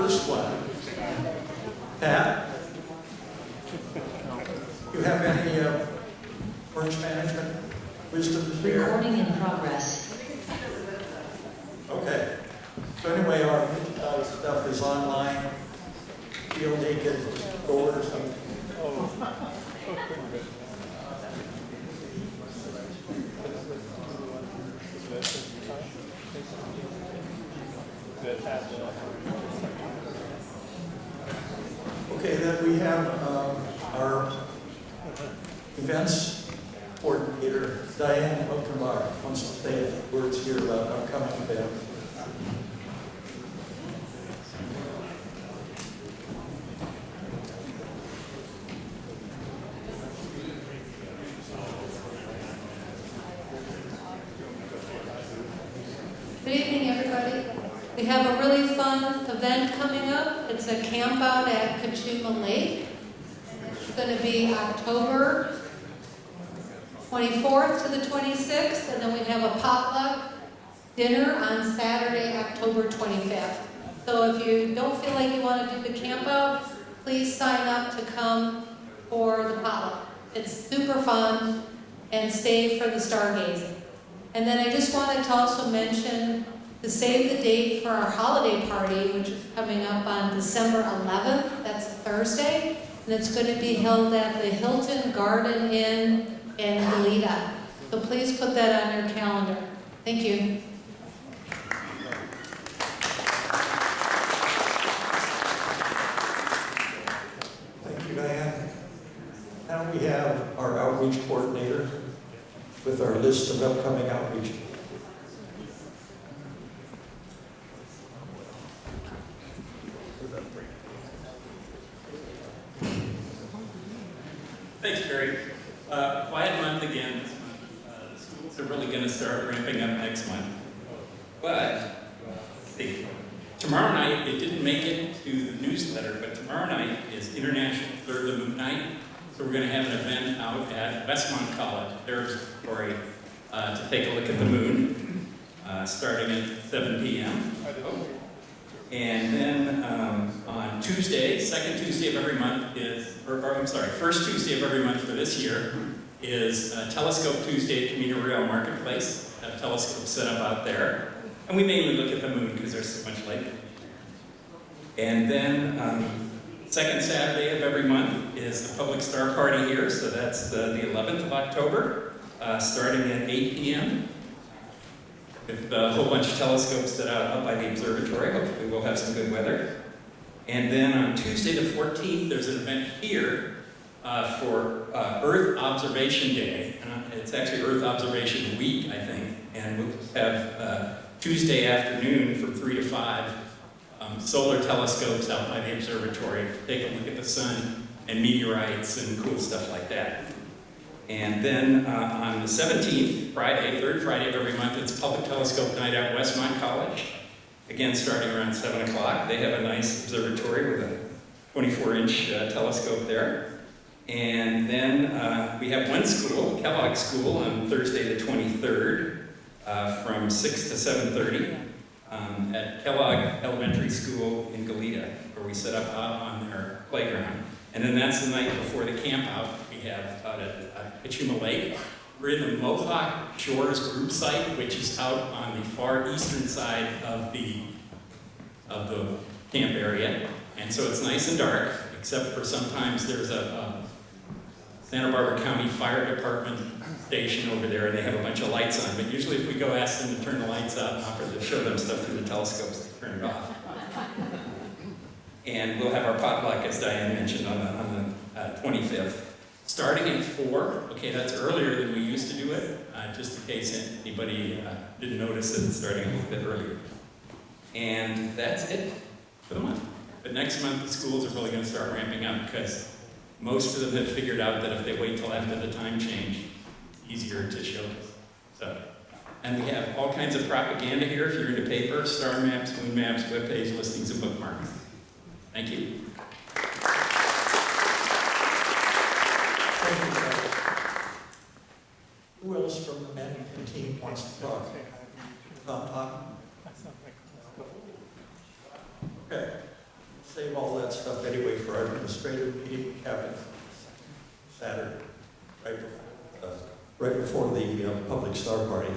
first one. Pat, you have any orange management wisdom to share? Recording in progress. Okay. So anyway, our stuff is online. Feel naked, bored or something. Okay, then we have our events coordinator, Diane Oakenbach, wants to say a few words here about upcoming events. Good evening, everybody. We have a really fun event coming up. It's a camp out at Kachuma Lake. It's going to be October 24th to the 26th, and then we have a potluck dinner on Saturday, October 25th. So if you don't feel like you want to do the camp out, please sign up to come for the potluck. It's super fun, and stay for the stargazing. And then I just wanted to also mention to save the date for our holiday party, which is coming up on December 11th. That's a Thursday. And it's going to be held at the Hilton Garden Inn in Goleta. So please put that on your calendar. Thank you. Thank you, Diane. Now we have our outreach coordinator with our list of upcoming outreach. Thanks, Jerry. Quiet month again. The schools are really going to start ramping up next month. But, see, tomorrow night, it didn't make it to the newsletter, but tomorrow night is International Observe the Moon Night. So we're going to have an event out at Westmont College, their observatory, to take a look at the moon, starting at 7 p.m. And then on Tuesday, second Tuesday of every month is, first Tuesday of every month for this year is Telescope Tuesday at Camino Real Marketplace. Have telescopes set up out there. And we mainly look at the moon because there's so much light. And then second Saturday of every month is the public star party here. So that's the 11th of October, starting at 8 p.m. with a whole bunch of telescopes set out up by the observatory. Hopefully we'll have some good weather. And then on Tuesday the 14th, there's an event here for Earth Observation Day. It's actually Earth Observation Week, I think. And we'll have Tuesday afternoon from 3 to 5, solar telescopes out by the observatory. Take a look at the sun and meteorites and cool stuff like that. And then on the 17th, Friday, third Friday of every month, it's Public Telescope Night at Westmont College. Again, starting around 7 o'clock. They have a nice observatory with a 24-inch telescope there. And then we have one school, Kellogg School, on Thursday the 23rd from 6 to 7:30 at Kellogg Elementary School in Goleta, where we set up out on their playground. And then that's the night before the camp out we have out at Kachuma Lake. We're in the Mohawk Shores group site, which is out on the far eastern side of the camp area. And so it's nice and dark, except for sometimes there's a Santa Barbara County Fire Department station over there, and they have a bunch of lights on. But usually if we go ask them to turn the lights out and offer to show them stuff through the telescopes, they turn it off. And we'll have our potluck, as Diane mentioned, on the 25th. Starting at 4, okay, that's earlier than we used to do it, just in case anybody didn't notice it, it's starting a little bit earlier. And that's it for the month. But next month, the schools are really going to start ramping up because most of them have figured out that if they wait till after the time change, it's easier to show this. So, and we have all kinds of propaganda here if you're into paper, star maps, moon maps, webpage listings, and bookmarks. Thank you. Thank you, Fred. Who else from the management team wants to talk? Tom? Okay. that stuff anyway for our administrative meeting happens Saturday, right before the public star party.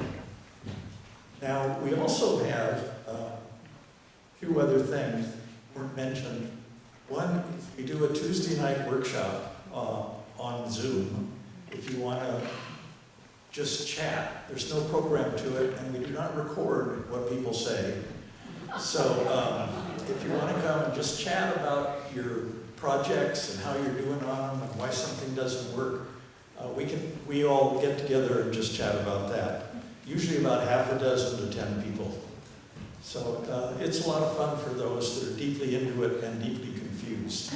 Now, we also have a few other things weren't mentioned. One, we do a Tuesday night workshop on Zoom. If you want to just chat, there's no program to it, and we do not record what people say. So if you want to come and just chat about your projects and how you're doing on them and why something doesn't work, we all get together and just chat about that. Usually about half a dozen to 10 people. So it's a lot of fun for those that are deeply into it and deeply confused.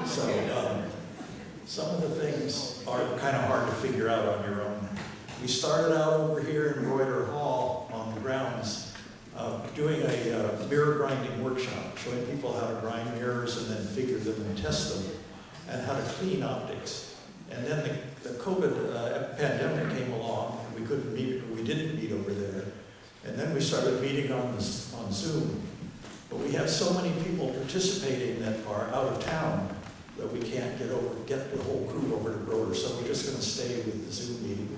So some of the things are kind of hard to figure out on your own. We started out over here in Reuter Hall on the grounds doing a mirror grinding workshop, showing people how to grind mirrors and then figure them and test them, and how to clean optics. And then the COVID pandemic came along, and we couldn't meet, we didn't meet over there. And then we started meeting on Zoom. But we have so many people participating that are out of town that we can't get the whole crew over to Broder, so we're just going to stay with the Zoom meeting.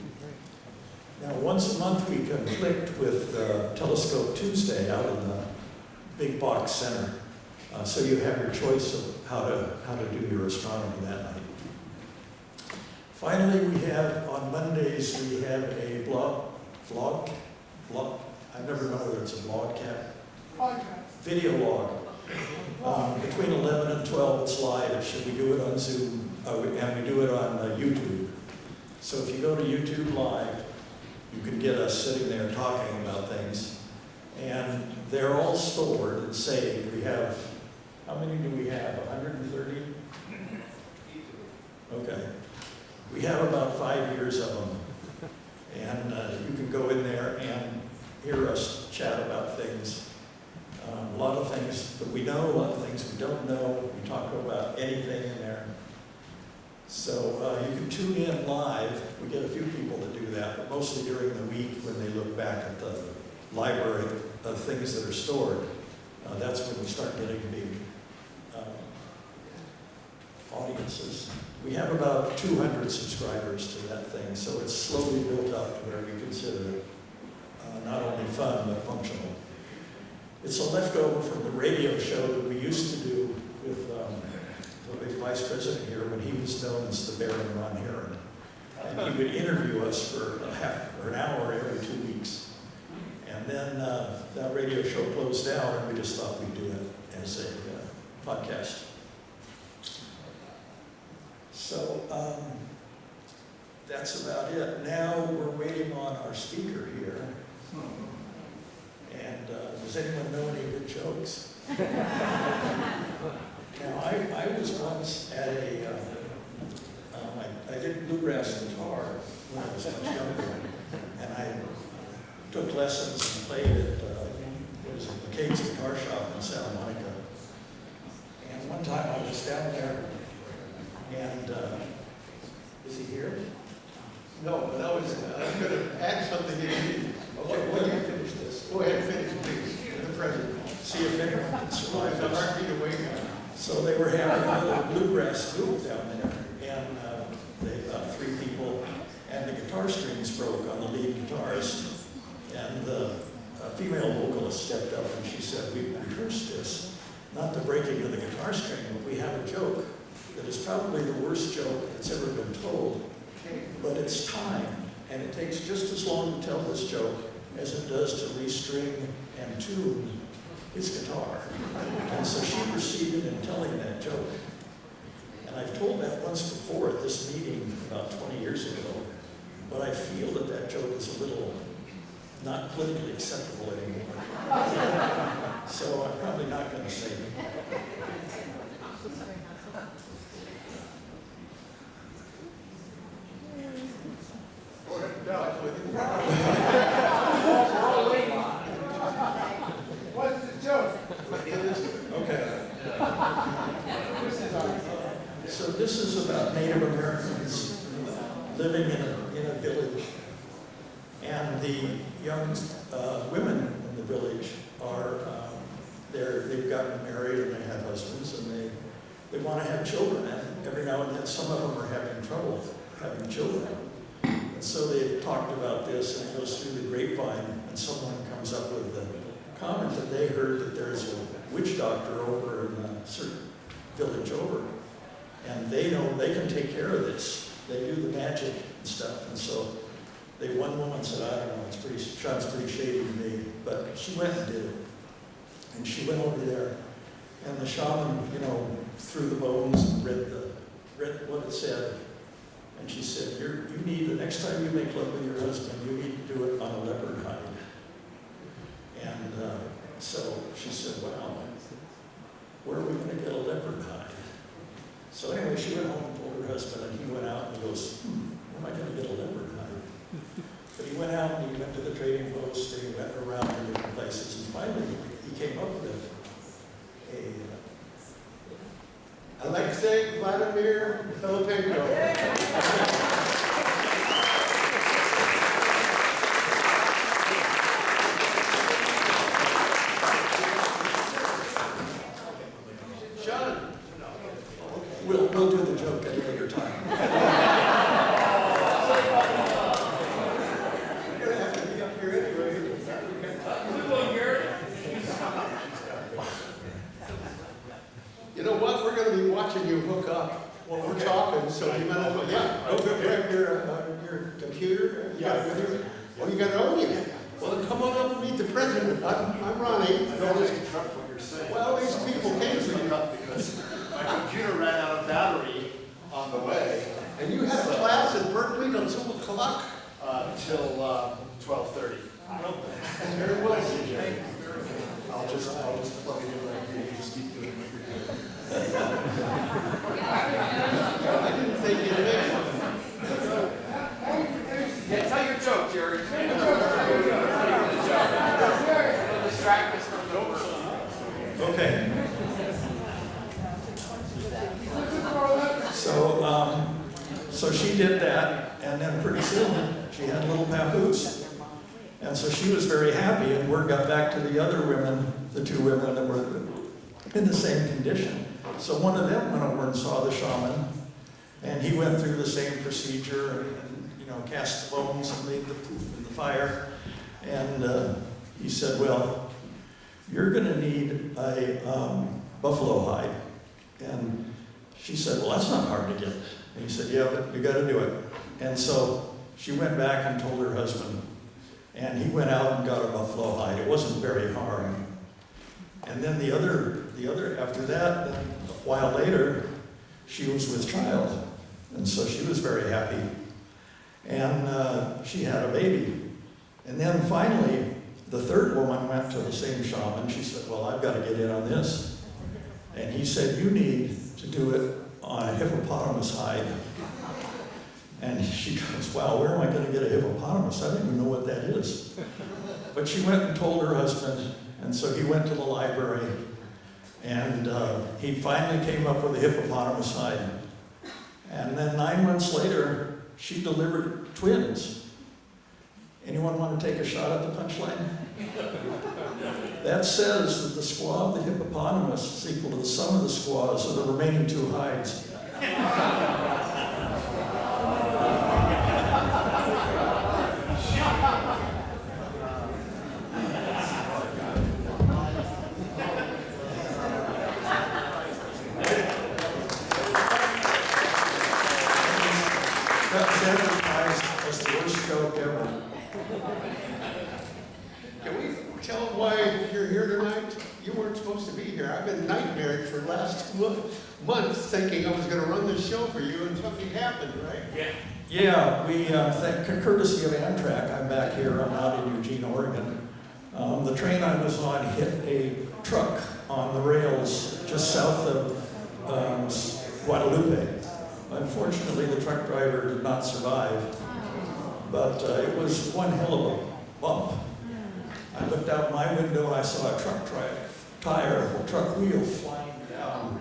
Now, once a month we conflict with Telescope Tuesday out in the Big Box Center. So you have your choice of how to do your astronomy that night. Finally, we have, on Mondays, we have a vlog, I never know whether it's a vlogcast, video log. Between 11 and 12, it's live. We do it on Zoom, and we do it on YouTube. So if you go to YouTube Live, you can get us sitting there talking about things. And they're all stored and saved. We have, how many do we have? 130? Okay. We have about 5 years of them. And you can go in there and hear us chat about things. A lot of things that we know, a lot of things we don't know. We talk about anything in there. So you can tune in live. We get a few people that do that, but mostly during the week when they look back at the library of things that are stored. That's when we start getting big audiences. We have about 200 subscribers to that thing, so it's slowly built up to where we consider it not only fun, but functional. It's a leftover from the radio show that we used to do with the vice president here when he was known as the Baron Ron Heron. And he would interview us for an hour every 2 weeks. And then that radio show closed down, and we just thought we'd do it as a podcast. So that's about it. Now we're waiting on our speaker here. And does anyone know any good jokes? Now, I was once at I did bluegrass guitar when I was much younger, and I took lessons and played at McCabe's Guitar Shop in Santa Monica. And one time I was down there, and is he here? No, but I was going to add something in. Okay, when you finish this, Go ahead and finish, please, the president. see if anyone can survive There's a this. heartbeat away now. So they were having a little bluegrass group down there, and they about 3 people, and the guitar strings broke on the lead guitarist, and the female vocalist stepped up and she said, "We rehearsed this, not the breaking of the guitar string, but we have a joke that is probably the worst joke that's ever been told, but it's time, and it takes just as long to tell this joke as it does to restring and tune his guitar." And so she proceeded in telling that joke. And I've told that once before at this meeting about 20 years ago, but I feel that that joke is a little not politically acceptable anymore. So I'm probably not going to say it. What's the joke? Okay. So this is about Native Americans living in a village, and the young women in the village are they've gotten married and they have husbands, and they want to have children, and every now and then some of them are having trouble having children. And so they talked about this, and it goes through the grapevine, and someone comes up with the comment that they heard that there's a witch doctor over in a certain village over, and they know they can take care of this. They do the magic and stuff, and so one woman said, I don't know, sounds pretty shady to me, but she went and did it. And she went over there, and the shaman, threw the bones and read what it said. And she said, you need, the next time you make love with your husband, you need to do it on a leopard hide. And so she said, wow, where are we going to get a leopard hide? So anyway, she went home and told her husband, and he went out and he goes, where am I going to get a leopard hide? But he went out and he went to the trading post, and he went around to different places, and finally he came up with Alex Filippenko. Sean. We'll do the joke at a later time. You're gonna have to be up here anyway. You know what? We're going to be watching you hook up while we're talking. So you might as well, grab your computer. Yeah. Well, you got it on you. Well, come on up and meet the president. I'm Ronnie. I don't interrupt what you're saying. Well, these people came for you. Because my computer ran out of battery on the way. And you had a class at Berkeley till 2 o'clock? Till 12:30. There it was. I'll just plug it in right here. You just keep doing what you're doing. I didn't think you'd make one. Yeah, tell your joke, Jerry. It'll distract us from over. Okay. So she did that, and then pretty soon she had little papoose. And so she was very happy, and word got back to the other women, the two women that were in the same condition. So one of them went over and saw the shaman, and he went through the same procedure, and cast the bones and made the poof in the fire. And he said, well, you're going to need a buffalo hide. And she said, well, that's not hard to get. And he said, yeah, but you got to do it. And so she went back and told her husband, and he went out and got a buffalo hide. It wasn't very hard. And then the other after that, then a while later, she was with child. And so she was very happy. And she had a baby. And then finally, the third woman went to the same shaman. She said, well, I've got to get in on this. And he said, you need to do it on a hippopotamus hide. And she goes, wow, where am I going to get a hippopotamus? I don't even know what that is. But she went and told her husband, and so he went to the library, and he finally came up with a hippopotamus hide. And then 9 months later, she delivered twins. Anyone want to take a shot at the punchline? That says that the squaw of the hippopotamus is equal to the sum of the squaws of the remaining 2 hides. That was advertised as the worst joke ever. Can we tell them why you're here tonight? You weren't supposed to be here. I've been nightmaring for the last month thinking I was going to run this show for you, and something happened, right? Yeah, we thank courtesy of Amtrak. I'm back here. I'm out in Eugene, Oregon. The train I was on hit a truck on the rails just south of Guadalupe. Unfortunately, the truck driver did not survive, but it was one hell of a bump. I looked out my window and I saw a truck tire, a truck wheel flying down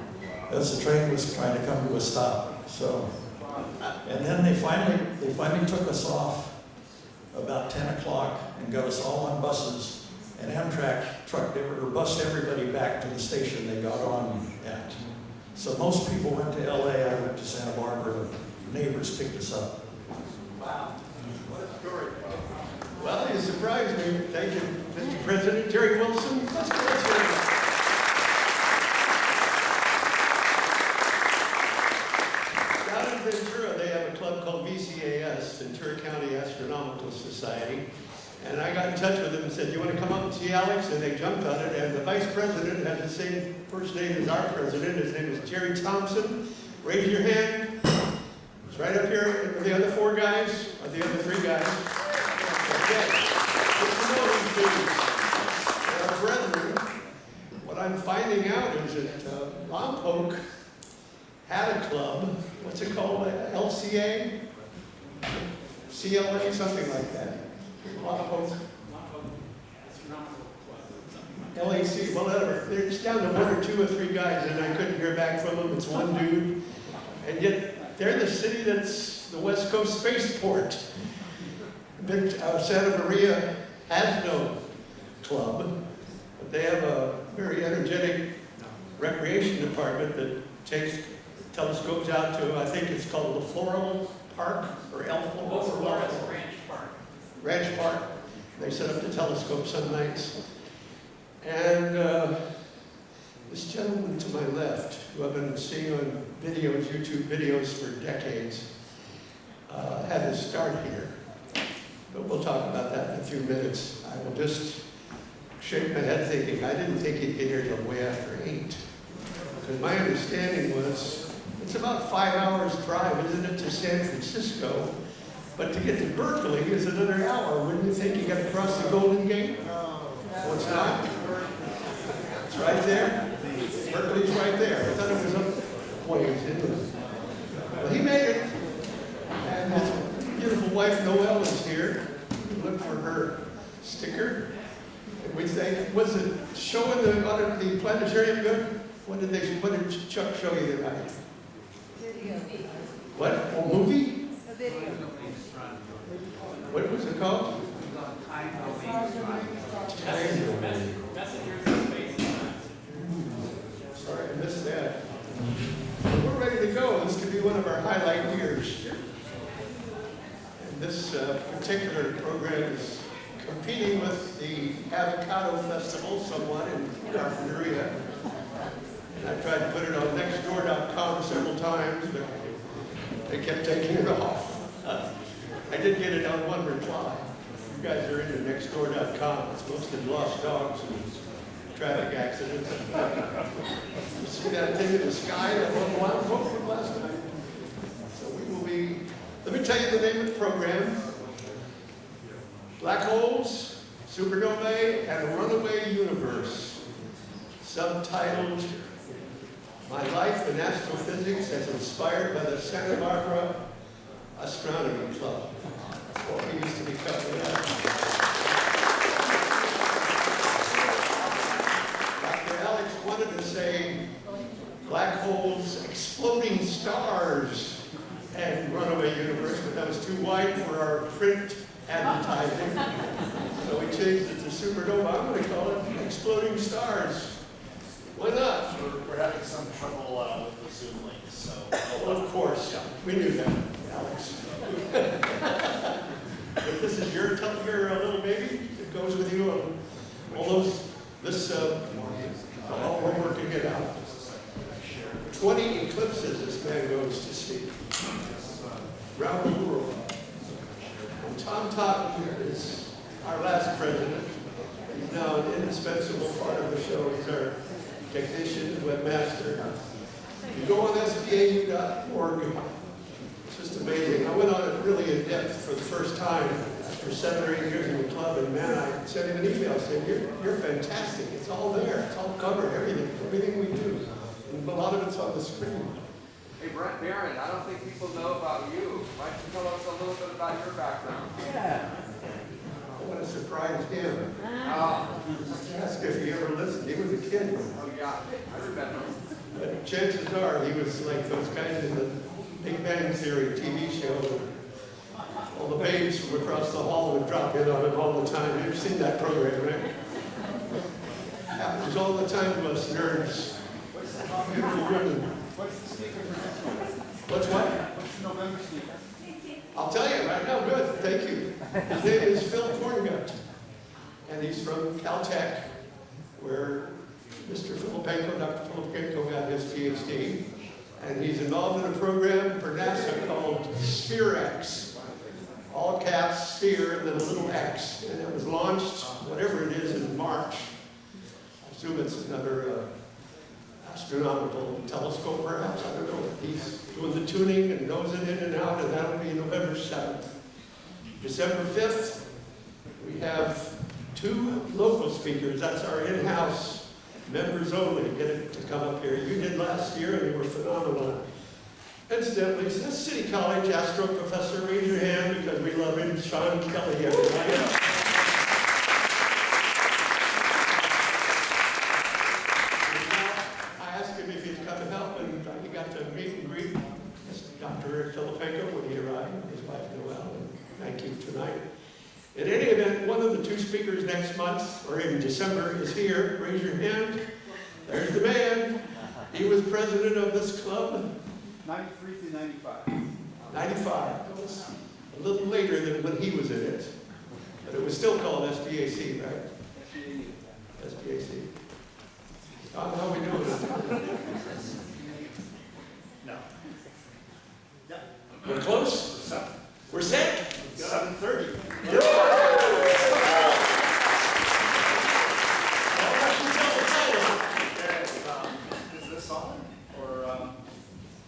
as the train was trying to come to a stop. So, and then they finally took us off about 10 o'clock and got us all on buses. And Amtrak bussed everybody back to the station they got on at. So most people went to LA, I went to Santa Barbara, neighbors picked us up. Wow, what a story. Well, you surprised me. Thank you, Mr. President. Jerry Wilson, let's go. Down in Ventura, they have a club called VCAS, Ventura County Astronomical Society. And I got in touch with them and said, you want to come up and see Alex? And they jumped on it. And the vice president had the same first name as our president. His name is Jerry Thompson. Raise your hand. It's right up here. The other four guys, or the other three guys. Okay. Get to know these dudes. They're our brethren. What I'm finding out is that Lompoc had a club. What's it called? LCA? CLA? Something like that. Lompoc. LAC, whatever. They're just down to one or two or three guys, and I couldn't hear back from them. It's one dude. And yet, they're the city that's the West Coast spaceport. Santa Maria has no club, but they have a very energetic recreation department that takes telescopes out to, I think it's called the Floral Park, or El Floral Ranch Park. Ranch Park. They set up the telescope some nights. And this gentleman to my left, who I've been seeing on videos, YouTube videos for decades, had his start here. But we'll talk about that in a few minutes. I will just shake my head thinking, I didn't think he'd get here till way after 8. Because my understanding was, it's about 5 hours drive, isn't it, to San Francisco? But to get to Berkeley is another hour. Wouldn't you think you got to cross the Golden Gate? Oh, it's not? It's right there. Berkeley's right there. I thought it was up ways, didn't it? Well, he made it. And his beautiful wife, Noelle, is here. Look for her sticker. And we think, was it showing the planetarium good? What did Chuck show you tonight? Video. What? A movie? A video. What was it called? Messengers of Space. Sorry, I missed that. We're ready to go. This could be one of our highlight years. And this particular program is competing with the Avocado Festival somewhat in Carpinteria. And I tried to put it on nextdoor.com several times, but they kept taking it off. I did get it on one reply. You guys are into nextdoor.com. It's mostly lost dogs and traffic accidents. You see that thing in the sky, that one wild book from last night? So we will be, let me tell you the name of the program. Black Holes, Supernovae, and a Runaway Universe. Subtitled, My Life in Astrophysics as Inspired by the Santa Barbara Astronomy Club. That's what we used to be covering up. Dr. Alex wanted to say black holes, exploding stars, and Runaway Universe, but that was too wide for our print advertising. So we changed it to Supernova. I'm going to call it Exploding Stars. Why not? We're having some trouble with the Zoom link, so. Well, of course, we knew that, Alex. But this is your little baby that goes with you on all those, we're working it out. 20 eclipses this man goes to see around the world. And Tom Totten is our last president. He's now an indispensable part of the show. He's our technician, webmaster. You go on SBAU.org. It's just amazing. I went on it really in depth for the first time after 7 or 8 years in the club, and man, I sent him an email saying, you're fantastic. It's all there. It's all covered, everything we do. And a lot of it's on the screen. Hey, Brent Barron, I don't think people know about you. Why don't you tell us a little bit about your background? Yeah. I want to surprise him. Ask if he ever listened. He was a kid. Oh, yeah, I remember. But chances are he was like those guys in the Big Bang Theory TV show. All the babes from across the hall would drop in on him all the time. You've seen that program, right? Happens all the time to us nerds. Beautiful women What's the speaker for next month? What's what? What's the November speaker? I'll tell you right now. Good, thank you. His name is Phil Torngut, and he's from Caltech, where Mr. Filippenko, Dr. Filippenko got his Ph.D. And he's involved in a program for NASA called SPHERE-X. All caps, sphere, and then a little X. And it was launched, whatever it is, in March. I assume it's another astronomical telescope, perhaps. I don't know. He's doing the tuning and knows it in and out, and that'll be November 7th. December 5th, we have 2 local speakers. That's our in-house members only. Get it to come up here. You did last year, and you were phenomenal. Incidentally, is this City College Astro Professor? Raise your hand because we love him. Sean Kelly, everybody. I asked him if he'd come and help, and he got to meet and greet Dr. Filippenko when he arrived, his wife Noel, and thank you tonight. In any event, one of the 2 speakers next month, or in December, is here. Raise your hand. There's the man. He was president of this club. 93 through 95. 95. That was a little later than when he was in it. But it was still called SBAC, right? SBAC. How are we doing? No. Yeah. We're close? We're set? 7:30. Is this on? Or,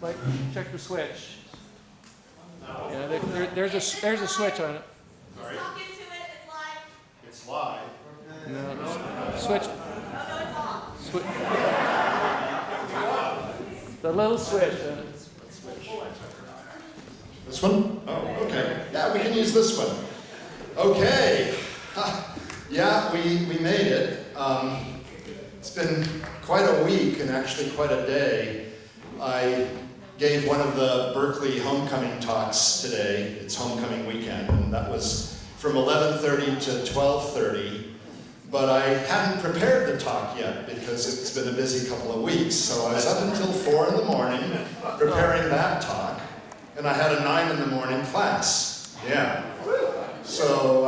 Like, check the switch. Yeah, there's a switch on it. sorry? Talk into it, it's live. It's live. No, switch. Oh, no, it's off. Switch. The little switch. This one? Oh, okay. Yeah, we can use this one. Okay. Yeah, we made it. It's been quite a week and actually quite a day. I gave one of the Berkeley homecoming talks today. It's homecoming weekend, and that was from 11:30 to 12:30. But I hadn't prepared the talk yet because it's been a busy couple of weeks. So I was up until 4 in the morning preparing that talk, and I had a 9 in the morning class. Yeah. So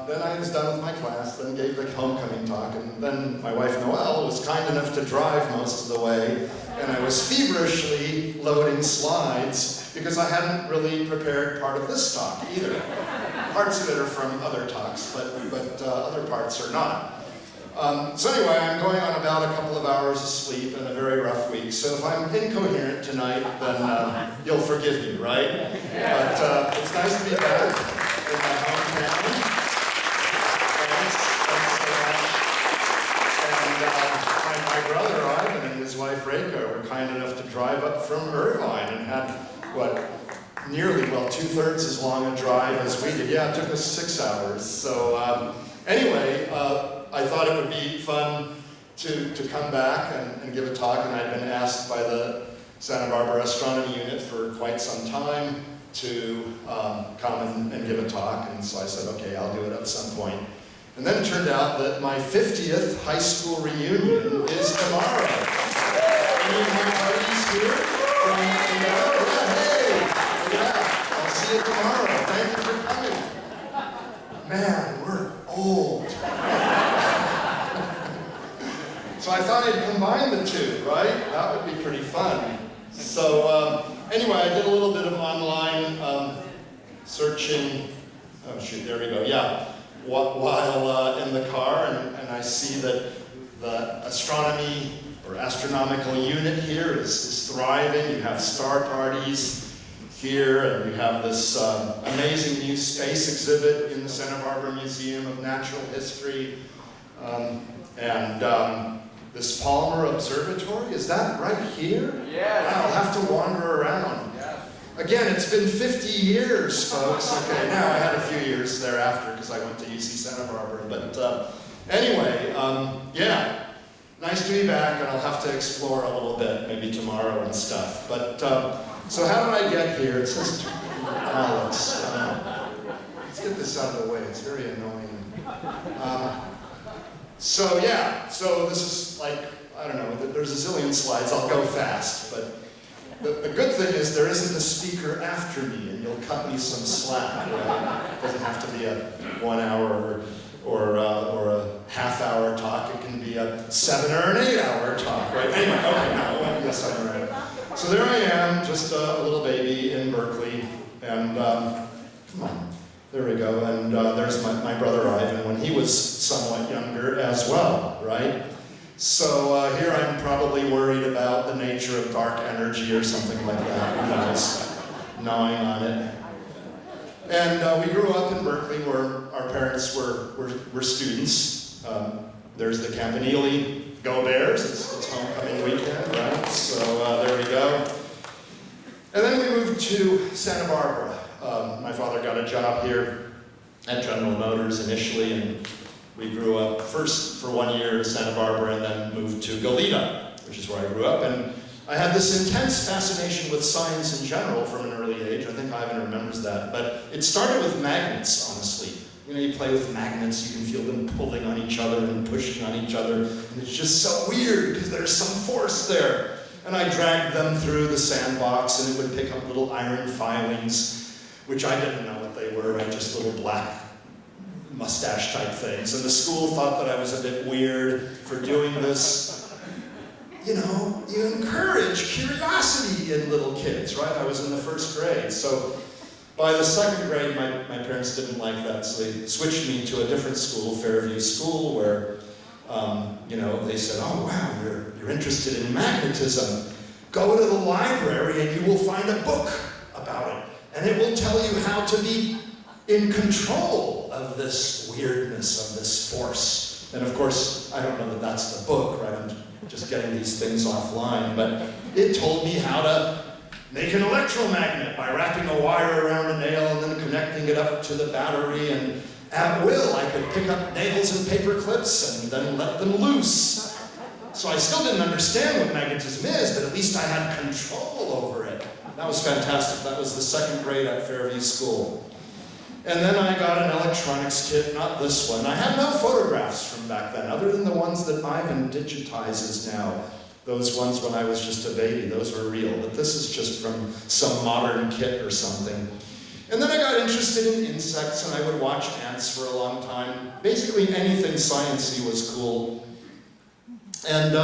then I was done with my class, then gave the homecoming talk, and then my wife Noelle was kind enough to drive most of the way, and I was feverishly loading slides because I hadn't really prepared part of this talk either. Parts of it are from other talks, but other parts are not. So anyway, I'm going on about a couple of hours of sleep and a very rough week, so if I'm incoherent tonight, then you'll forgive me, right? But it's nice to be back in my hometown. Thanks so much. And my brother Ivan and his wife Reiko were kind enough to drive up from Irvine and had, nearly 2/3 as long a drive as we did. Yeah, it took us 6 hours. So anyway, I thought it would be fun to come back and give a talk, and I'd been asked by the Santa Barbara Astronomy Unit for quite some time to come and give a talk, and so I said, okay, I'll do it at some point. And then it turned out that my 50th high school reunion is tomorrow. Any of my buddies here from tomorrow? Yeah, hey! Yeah, I'll see you tomorrow. Thank you for coming. Man, we're old. So I thought I'd combine the two, right? That would be pretty fun. So anyway, I did a little bit of online searching. Oh shoot, there we go. Yeah, while in the car, and I see that the astronomy or astronomical unit here is thriving. You have star parties here, and you have this amazing new space exhibit in the Santa Barbara Museum of Natural History, and this Palmer Observatory, is that right here? Yes. I'll have to wander around. Yes. Again, it's been 50 years, folks. Okay, now I had a few years thereafter because I went to UC Santa Barbara. But anyway, yeah, nice to be back, and I'll have to explore a little bit, maybe tomorrow and stuff. But so how did I get here? It says Alex. Let's get this out of the way. It's very annoying. So yeah, so this is like, I don't know, there's a zillion slides. I'll go fast, but The good thing is there isn't a speaker after me, and you'll cut me some slack. Right? It doesn't have to be a 1 hour or a half-hour talk. It can be a 7 or an 8-hour talk, right? Anyway, okay, now, yes, I'm right. So there I am, just a little baby in Berkeley, and come on, there we go. And there's my brother Ivan when he was somewhat younger as well, right? So here I'm probably worried about the nature of dark energy or something like that. Who knows? Gnawing on it. And we grew up in Berkeley where our parents were students. There's the Campanile Go Bears. It's homecoming weekend, right? So there we go. And then we moved to Santa Barbara. My father got a job here at General Motors initially, and we grew up first for 1 year in Santa Barbara and then moved to Goleta, which is where I grew up. And I had this intense fascination with science in general from an early age. I think Ivan remembers that. But it started with magnets, honestly. You know, you play with magnets, you can feel them pulling on each other and pushing on each other. And it's just so weird because there's some force there. And I dragged them through the sandbox and it would pick up little iron filings, which I didn't know what they were, right? Just little black mustache type things. And the school thought that I was a bit weird for doing this. You know, you encourage curiosity in little kids, right? I was in the first grade. So by the second grade, my parents didn't like that, so they switched me to a different school, Fairview School, where, you know, they said, oh wow, you're interested in magnetism. Go to the library and you will find a book about it. And it will tell you how to be in control of this weirdness, of this force. And of course, I don't know that that's the book, right? I'm just getting these things offline, but it told me how to make an electromagnet by wrapping a wire around a nail and then connecting it up to the battery, and at will I could pick up nails and paper clips and then let them loose. So I still didn't understand what magnetism is, but at least I had control over it. That was fantastic. That was the second grade at Fairview School. And then I got an electronics kit, not this one. I have no photographs from back then, other than the ones that Ivan digitizes now. Those ones when I was just a baby, those were real. But this is just from some modern kit or something. And then I got interested in insects, and I would watch ants for a long time. Basically anything sciencey was cool. And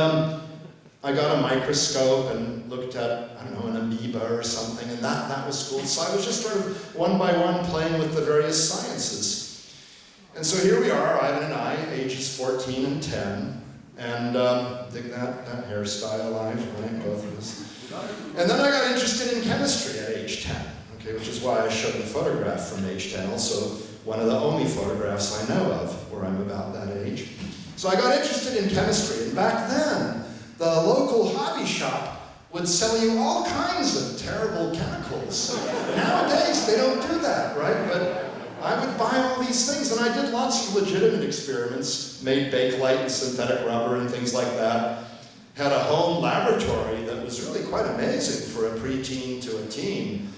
I got a microscope and looked at, I don't know, an amoeba or something, and that was cool. So I was just sort of one by one playing with the various sciences. And so here we are, Ivan and I, ages 14 and 10, and dig that hairstyle, Ivan, right, both of us. And then I got interested in chemistry at age 10, okay, which is why I showed the photograph from age 10, also one of the only photographs I know of where I'm about that age. So I got interested in chemistry, and back then, the local hobby shop would sell you all kinds of terrible chemicals. Nowadays, they don't do that, right? But I would buy all these things, and I did lots of legitimate experiments, made Bakelite and synthetic rubber and things like that. Had a home laboratory that was really quite amazing for a preteen to a teen.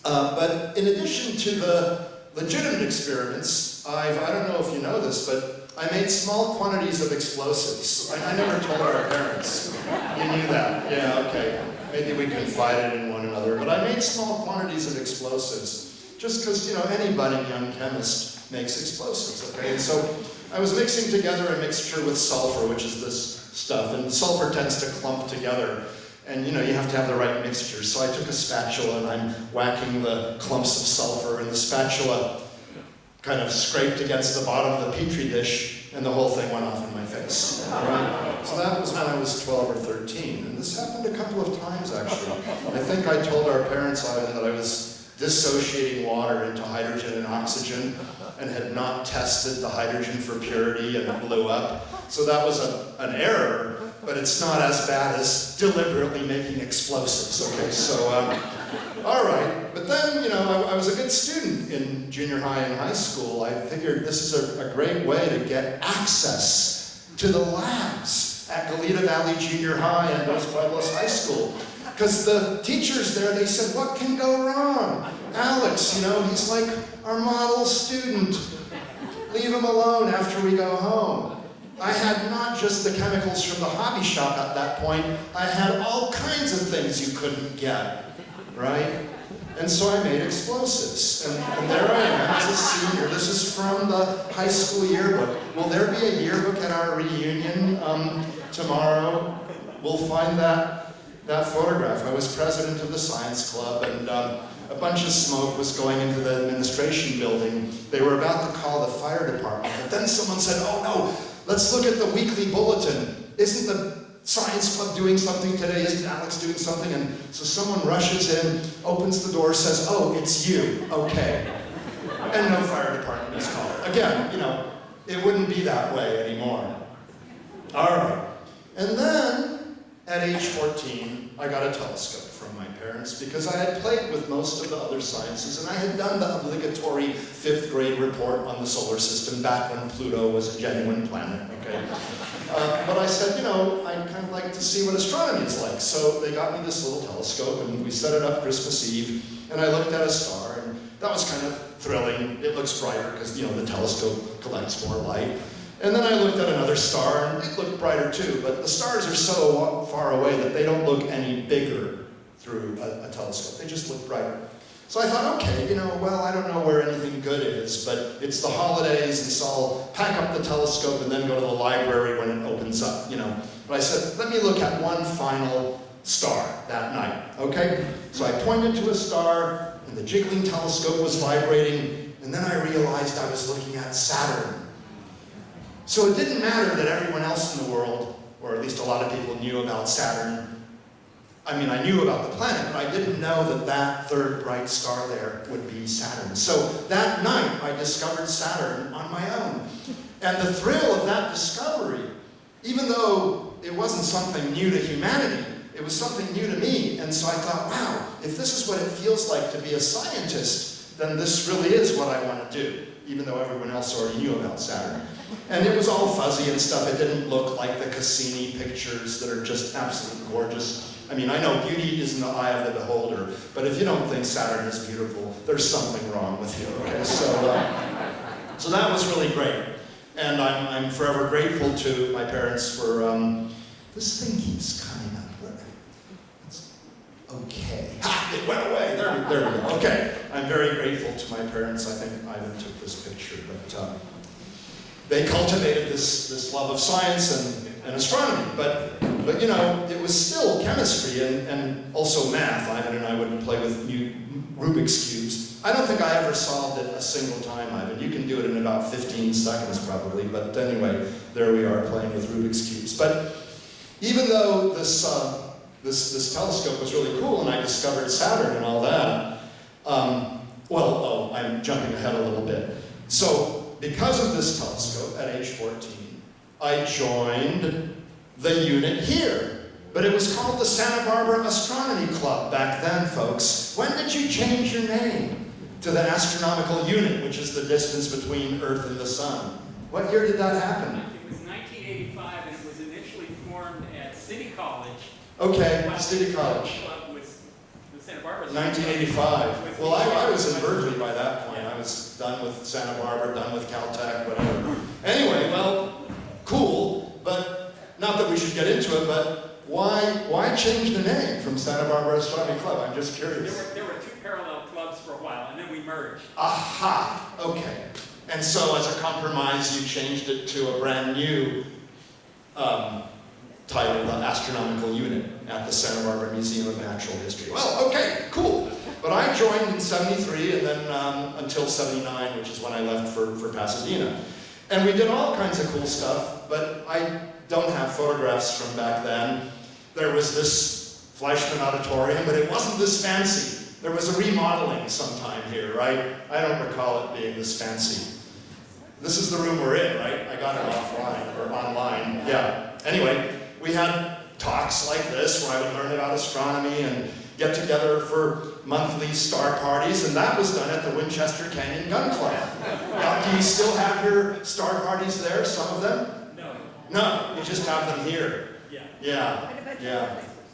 But in addition to the legitimate experiments, I don't know if you know this, but I made small quantities of explosives. I never told our parents. You knew that? Yeah, okay. Maybe we confided in one another. But I made small quantities of explosives just because, you know, any budding young chemist makes explosives, okay? And so I was mixing together a mixture with sulfur, which is this stuff, and sulfur tends to clump together. And, you know, you have to have the right mixture. So I took a spatula and I'm whacking the clumps of sulfur, and the spatula kind of scraped against the bottom of the petri dish, and the whole thing went off in my face. Right? So that was when I was 12 or 13, and this happened a couple of times actually. I think I told our parents, Ivan, that I was dissociating water into hydrogen and oxygen, and had not tested the hydrogen for purity, and it blew up. So that was an error, but it's not as bad as deliberately making explosives. Okay, so all right. But then, you know, I was a good student in junior high and high school. I figured this is a great way to get access to the labs at Goleta Valley Junior High and Dos Pueblos High School. Because the teachers there, they said, what can go wrong? Alex, you know, he's like our model student. Leave him alone after we go home. I had not just the chemicals from the hobby shop at that point, I had all kinds of things you couldn't get, right? And so I made explosives. And there I am as a senior. This is from the high school yearbook. Will there be a yearbook at our reunion tomorrow? We'll find that photograph. I was president of the science club, and a bunch of smoke was going into the administration building. They were about to call the fire department, but then someone said, oh no, let's look at the weekly bulletin. Isn't the science club doing something today? Isn't Alex doing something? And so someone rushes in, opens the door, says, oh, it's you, okay. And no fire department is called. Again, you know, it wouldn't be that way anymore. All right. And then, at age 14, I got a telescope from my parents because I had played with most of the other sciences, and I had done the obligatory 5th grade report on the solar system back when Pluto was a genuine planet, okay? But I said, you know, I'd kind of like to see what astronomy is like. So they got me this little telescope, and we set it up Christmas Eve, and I looked at a star, and that was kind of thrilling. It looks brighter because, you know, the telescope collects more light. And then I looked at another star, and it looked brighter too, but the stars are so far away that they don't look any bigger through a telescope. They just look brighter. So I thought, okay, you know, well, I don't know where anything good is, but it's the holidays, and so I'll pack up the telescope and then go to the library when it opens up, you know. But I said, let me look at one final star that night, okay? So I pointed to a star, and the jiggling telescope was vibrating, and then I realized I was looking at Saturn. So it didn't matter that everyone else in the world, or at least a lot of people, knew about Saturn. I mean, I knew about the planet, but I didn't know that that third bright star there would be Saturn. So that night, I discovered Saturn on my own. And the thrill of that discovery, even though it wasn't something new to humanity, it was something new to me. And so I thought, wow, if this is what it feels like to be a scientist, then this really is what I want to do, even though everyone else already knew about Saturn. And it was all fuzzy and stuff. It didn't look like the Cassini pictures that are just absolutely gorgeous. I mean, I know beauty is in the eye of the beholder, but if you don't think Saturn is beautiful, there's something wrong with you, okay? So that was really great. And I'm forever grateful to my parents for, this thing keeps coming up. It's okay. Ha! It went away. There we go. Okay. I'm very grateful to my parents. I think Ivan took this picture, but they cultivated this love of science and astronomy, but you know, it was still chemistry and also math. Ivan and I would play with new Rubik's Cubes. I don't think I ever solved it a single time, Ivan. You can do it in about 15 seconds probably, but anyway, there we are playing with Rubik's Cubes. But even though this telescope was really cool and I discovered Saturn and all that, I'm jumping ahead a little bit. So, because of this telescope at age 14, I joined the unit here. But it was called the Santa Barbara Astronomy Club back then, folks. When did you change your name to the Astronomical unit, which is the distance between Earth and the Sun? What year did that happen? It was 1985, and it was initially formed at City College. Okay, City College. The Santa Barbara. 1985. Well, I was in Berkeley by that point. I was done with Santa Barbara, done with Caltech, whatever. Anyway, well, cool, but not that we should get into it, but why change the name from Santa Barbara Astronomy Club? I'm just curious. There were two parallel clubs for a while, and then we merged. Aha, okay. And so as a compromise, you changed it to a brand new title, the Astronomical Unit at the Santa Barbara Museum of Natural History. Well, okay, cool. But I joined in 73 and then until 79, which is when I left for Pasadena. And we did all kinds of cool stuff, but I don't have photographs from back then. There was this Fleischmann Auditorium, but it wasn't this fancy. There was a remodeling sometime here, right? I don't recall it being this fancy. This is the room we're in, right? I got it offline, or online, yeah. Anyway, we had talks like this where I would learn about astronomy and get together for monthly star parties, and that was done at the Winchester Canyon Gun Club. Do you still have your star parties there, some of them? No, you just have them here. Yeah.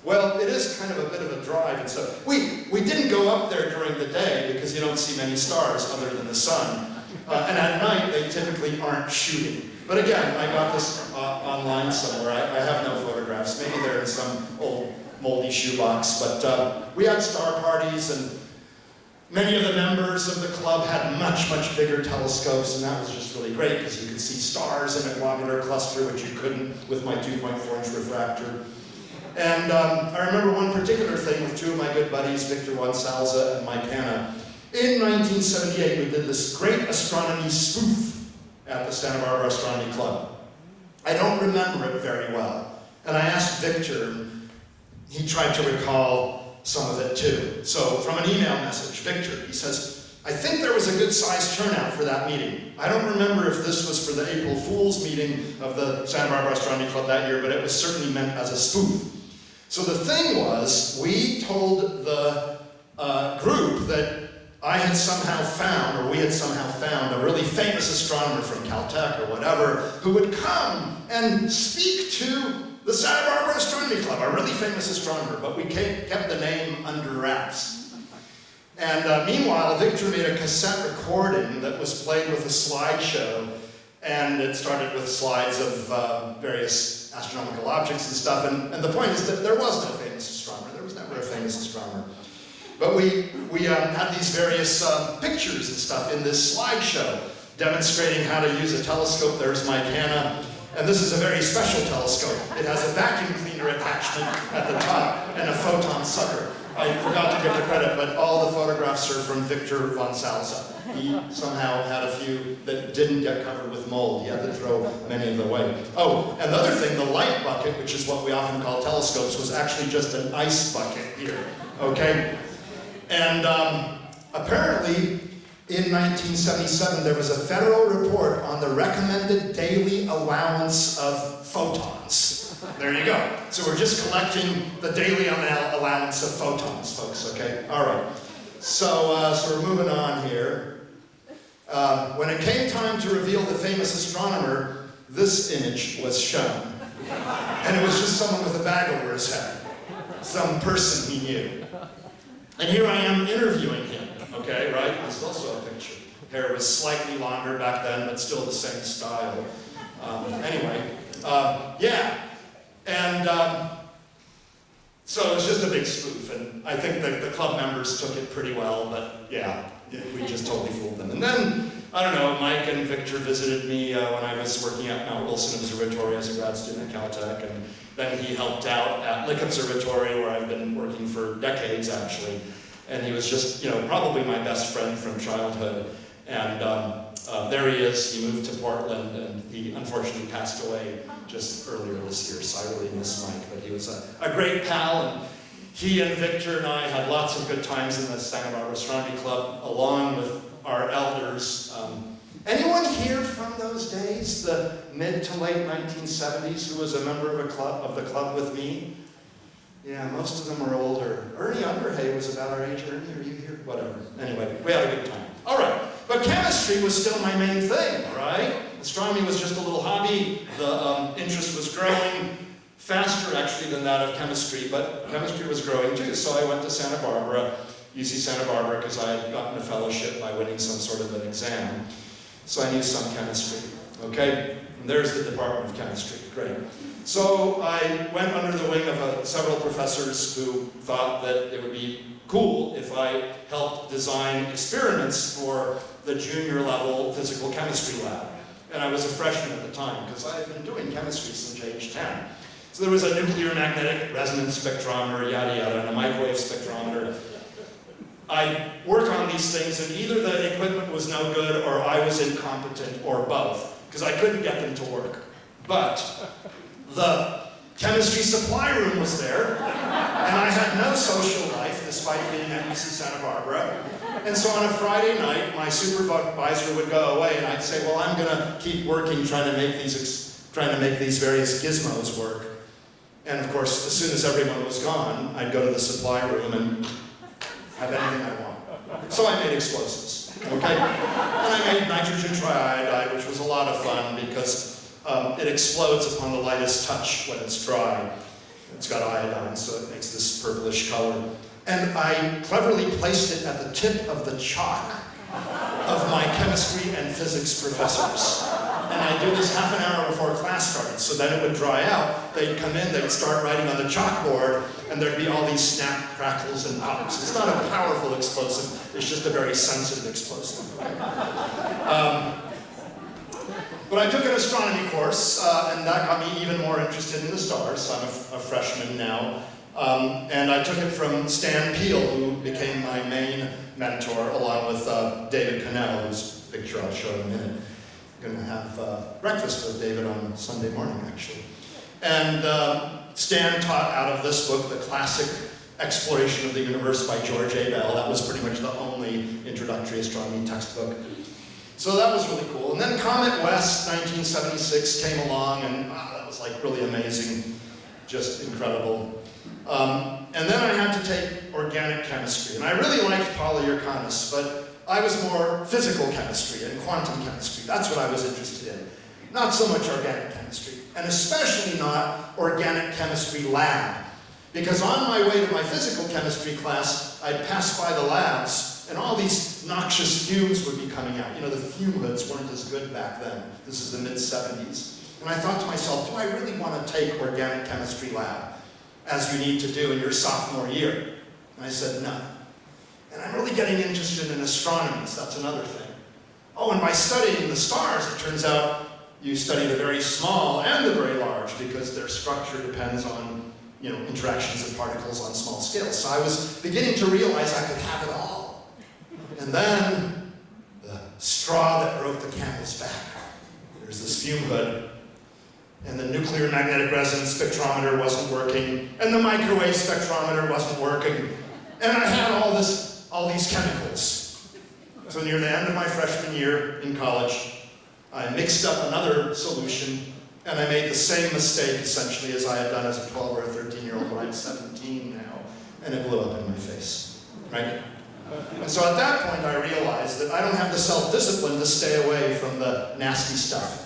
Well, it is kind of a bit of a drive, and so we didn't go up there during the day because you don't see many stars other than the sun. And at night, they typically aren't shooting. But again, I got this online somewhere. I have no photographs. Maybe they're in some old moldy shoebox. But we had star parties, and many of the members of the club had much, much bigger telescopes, and that was just really great because you could see stars in a globular cluster, which you couldn't with my 2.4-inch refractor. And I remember one particular thing with two of my good buddies, Victor Gonsalza and Mike Hanna. In 1978, we did this great astronomy spoof at the Santa Barbara Astronomy Club. I don't remember it very well. And I asked Victor, and he tried to recall some of it too. So from an email message, Victor, he says, I think there was a good sized turnout for that meeting. I don't remember if this was for the April Fool's meeting of the Santa Barbara Astronomy Club that year, but it was certainly meant as a spoof. So the thing was, we told the group that I had somehow found, or we had somehow found, a really famous astronomer from Caltech or whatever, who would come and speak to the Santa Barbara Astronomy Club, a really famous astronomer, but we kept the name under wraps. And meanwhile, Victor made a cassette recording that was played with a slideshow, and it started with slides of various astronomical objects and stuff, and the point is that there was no famous astronomer. There was never a famous astronomer. But we had these various pictures and stuff in this slideshow demonstrating how to use a telescope. There's Mike Hanna. And this is a very special telescope. It has a vacuum cleaner attachment at the top and a photon sucker. I forgot to give the credit, but all the photographs are from Victor von Salza. He somehow had a few that didn't get covered with mold. He had to throw many of them away. Oh, and the other thing, the light bucket, which is what we often call telescopes, was actually just an ice bucket here, okay? And apparently, in 1977, there was a federal report on the recommended daily allowance of photons. There you go. So we're just collecting the daily allowance of photons, folks, okay? All right. So we're moving on here. When it came time to reveal the famous astronomer, this image was shown. And it was just someone with a bag over his head. Some person he knew. And here I am interviewing him, okay, right? This is also a picture. Hair was slightly longer back then, but still the same style. Yeah. And so it was just a big spoof, and I think the club members took it pretty well, but yeah, we just totally fooled them. And then, I don't know, Mike and Victor visited me when I was working at Mount Wilson Observatory as a grad student at Caltech, and then he helped out at Lick Observatory, where I've been working for decades, actually. And he was just, probably my best friend from childhood. And there he is. He moved to Portland, and he unfortunately passed away just earlier this year, so I really miss Mike. But he was a great pal, and he and Victor and I had lots of good times in the Santa Barbara Astronomy Club, along with our elders. Anyone here from those days, the mid to late 1970s, who was a member of the club with me? Yeah, most of them are older. Ernie Underhay was about our age. Ernie, are you here? Whatever. Anyway, we had a good time. All right, but chemistry was still my main thing, right? Astronomy was just a little hobby. The interest was growing faster, actually, than that of chemistry, but chemistry was growing too. So I went to Santa Barbara, UC Santa Barbara, because I had gotten a fellowship by winning some sort of an exam. So I knew some chemistry, okay? And there's the Department of Chemistry, great. So I went under the wing of several professors who thought that it would be cool if I helped design experiments for the junior level physical chemistry lab. And I was a freshman at the time, because I had been doing chemistry since age 10. So there was a nuclear magnetic resonance spectrometer, yada yada, and a microwave spectrometer. I worked on these things, and either the equipment was no good, or I was incompetent, or both, because I couldn't get them to work. But the chemistry supply room was there, and I had no social life, despite being at UC Santa Barbara. And so on a Friday night, my supervisor would go away, and I'd say, well, I'm gonna keep working trying to make these various gizmos work. And of course, as soon as everyone was gone, I'd go to the supply room and have anything I want. So I made explosives, okay? And I made nitrogen triiodide, which was a lot of fun because it explodes upon the lightest touch when it's dry. It's got iodine, so it makes this purplish color. And I cleverly placed it at the tip of the chalk of my chemistry and physics professors. And I'd do this half an hour before class started, so then it would dry out. They'd come in, they'd start writing on the chalkboard, and there'd be all these snap, crackles, and pops. It's not a powerful explosive, it's just a very sensitive explosive. But I took an astronomy course, and that got me even more interested in the stars. I'm a freshman now. And I took it from Stan Peele, who became my main mentor, along with David Cannell, whose picture I'll show in a minute. I'm going to have breakfast with David on Sunday morning, actually. And Stan taught out of this book, The Classic Exploration of the Universe by George A. Bell. That was pretty much the only introductory astronomy textbook. So that was really cool. And then Comet West, 1976, came along, and that was like really amazing, just incredible. And then I had to take organic chemistry. And I really liked polyurcanis, but I was more physical chemistry and quantum chemistry. That's what I was interested in. Not so much organic chemistry, and especially not organic chemistry lab. Because on my way to my physical chemistry class, I'd pass by the labs, and all these noxious fumes would be coming out. You know, the fume hoods weren't as good back then. This is the mid-70s. And I thought to myself, do I really want to take organic chemistry lab, as you need to do in your sophomore year? And I said, no. And I'm really getting interested in astronomy, so that's another thing. Oh, and by studying the stars, it turns out you study the very small and the very large, because their structure depends on, you know, interactions of particles on small scales. So I was beginning to realize I could have it all. And then, the straw that broke the camel's back. There's this fume hood, and the nuclear magnetic resonance spectrometer wasn't working, and the microwave spectrometer wasn't working, and I had all these chemicals. So near the end of my freshman year in college, I mixed up another solution, and I made the same mistake, essentially, as I had done as a 12 or a 13-year-old, but I'm 17 now, and it blew up in my face, right? And so at that point, I realized that I don't have the self-discipline to stay away from the nasty stuff.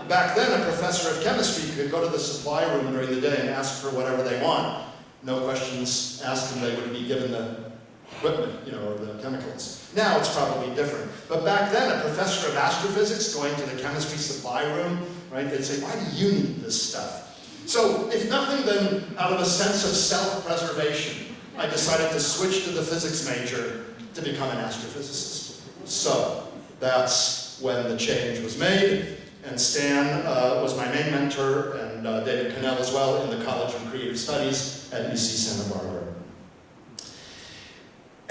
Back then, a professor of chemistry could go to the supply room during the day and ask for whatever they want. No questions asked, and they would be given the equipment, you know, or the chemicals. Now it's probably different. But back then, a professor of astrophysics going to the chemistry supply room, right, they'd say, why do you need this stuff? So, if nothing, then out of a sense of self-preservation, I decided to switch to the physics major to become an astrophysicist. So, that's when the change was made. And Stan was my main mentor, and David Cannell as well, in the College of Creative Studies at UC Santa Barbara.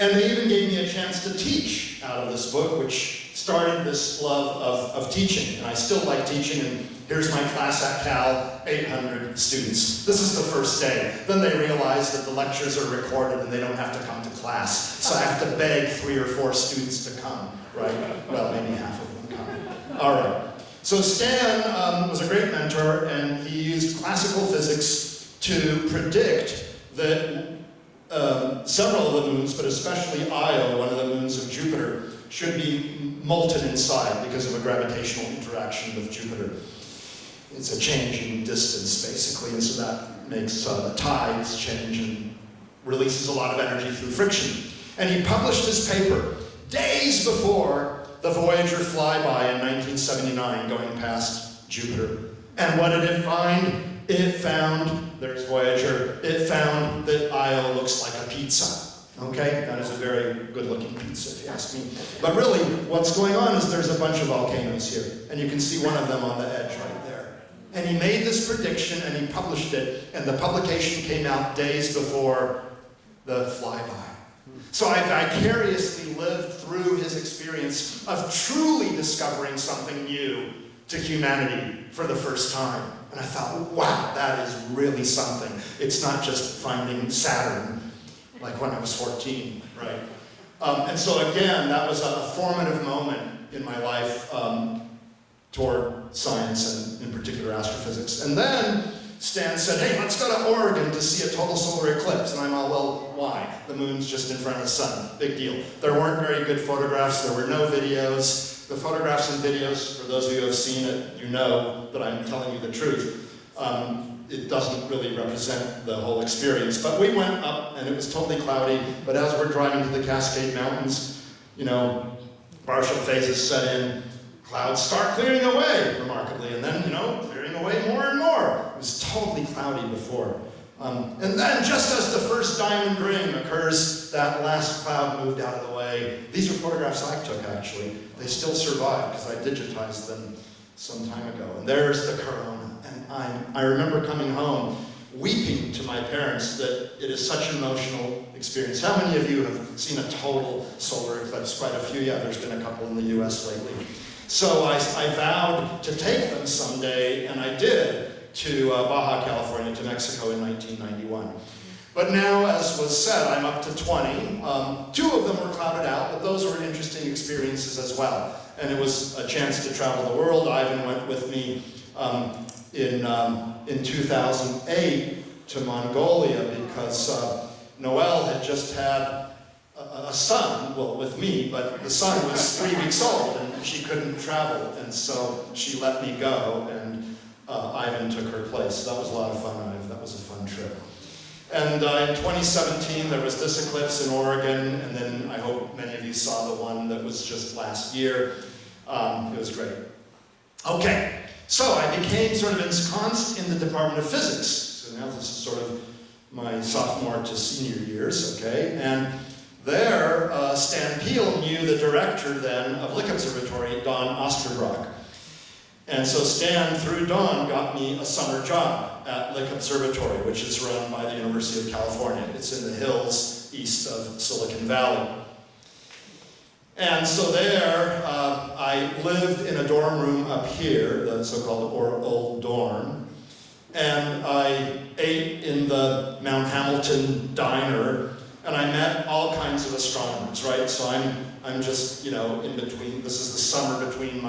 And they even gave me a chance to teach out of this book, which started this love of teaching. And I still like teaching, and here's my class at Cal, 800 students. This is the first day. Then they realize that the lectures are recorded and they don't have to come to class. So I have to beg 3 or 4 students to come, right? Well, maybe half of them come. All right. So Stan was a great mentor, and he used classical physics to predict that several of the moons, but especially Io, one of the moons of Jupiter, should be molten inside because of a gravitational interaction with Jupiter. It's a change in distance, basically, and so that makes the tides change and releases a lot of energy through friction. And he published his paper days before the Voyager flyby in 1979 going past Jupiter. And what did it find? It found, there's Voyager, it found that Io looks like a pizza. Okay, that is a very good-looking pizza, if you ask me. But really, what's going on is there's a bunch of volcanoes here, and you can see one of them on the edge right there. And he made this prediction, and he published it, and the publication came out days before the flyby. So I vicariously lived through his experience of truly discovering something new to humanity for the first time. And I thought, wow, that is really something. It's not just finding Saturn, like when I was 14, right? And so again, that was a formative moment in my life toward science and in particular astrophysics. And then Stan said, hey, let's go to Oregon to see a total solar eclipse. And I'm all, well, why? The moon's just in front of the sun. Big deal. There weren't very good photographs. There were no videos. The photographs and videos, for those of you who have seen it, you know that I'm telling you the truth. It doesn't really represent the whole experience. But we went up, and it was totally cloudy. But as we're driving to the Cascade Mountains, you know, partial phases set in. clouds start clearing away, remarkably, and then, clearing away more and more. It was totally cloudy before. And then, just as the first diamond ring occurs, that last cloud moved out of the way. These are photographs I took, actually. They still survive, because I digitized them some time ago. And there's the corona. And I remember coming home, weeping to my parents that it is such an emotional experience. How many of you have seen a total solar eclipse? Quite a few. Yeah, there's been a couple in the US lately. So I vowed to take them someday, and I did, to Baja California, to Mexico in 1991. But now, as was said, I'm up to 20. 2 of them were clouded out, but those were interesting experiences as well. And it was a chance to travel the world. Ivan went with me in 2008 to Mongolia because Noelle had just had a son, well, with me, but the son was 3 weeks old and she couldn't travel, and so she let me go, and Ivan took her place. That was a lot of fun, Ivan. That was a fun trip. And in 2017, there was this eclipse in Oregon, and then I hope many of you saw the one that was just last year. It was great. Okay, so I became sort of ensconced in the Department of Physics. So now this is sort of my sophomore to senior years, okay? And there, Stan Peel knew the director then of Lick Observatory, Don Osterbrock. And so Stan, through Don, got me a summer job at Lick Observatory, which is run by the University of California. It's in the hills east of Silicon Valley. And so there, I lived in a dorm room up here, the so-called old dorm, and I ate in the Mount Hamilton diner, and I met all kinds of astronomers, right? So I'm just, in between. This is the summer between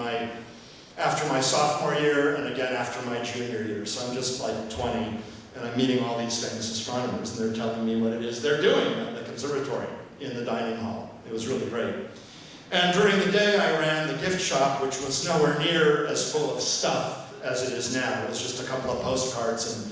after my sophomore year and again after my junior year. So I'm just like 20, and I'm meeting all these famous astronomers, and they're telling me what it is they're doing at the observatory in the dining hall. It was really great. And during the day, I ran the gift shop, which was nowhere near as full of stuff as it is now. It was just a couple of postcards and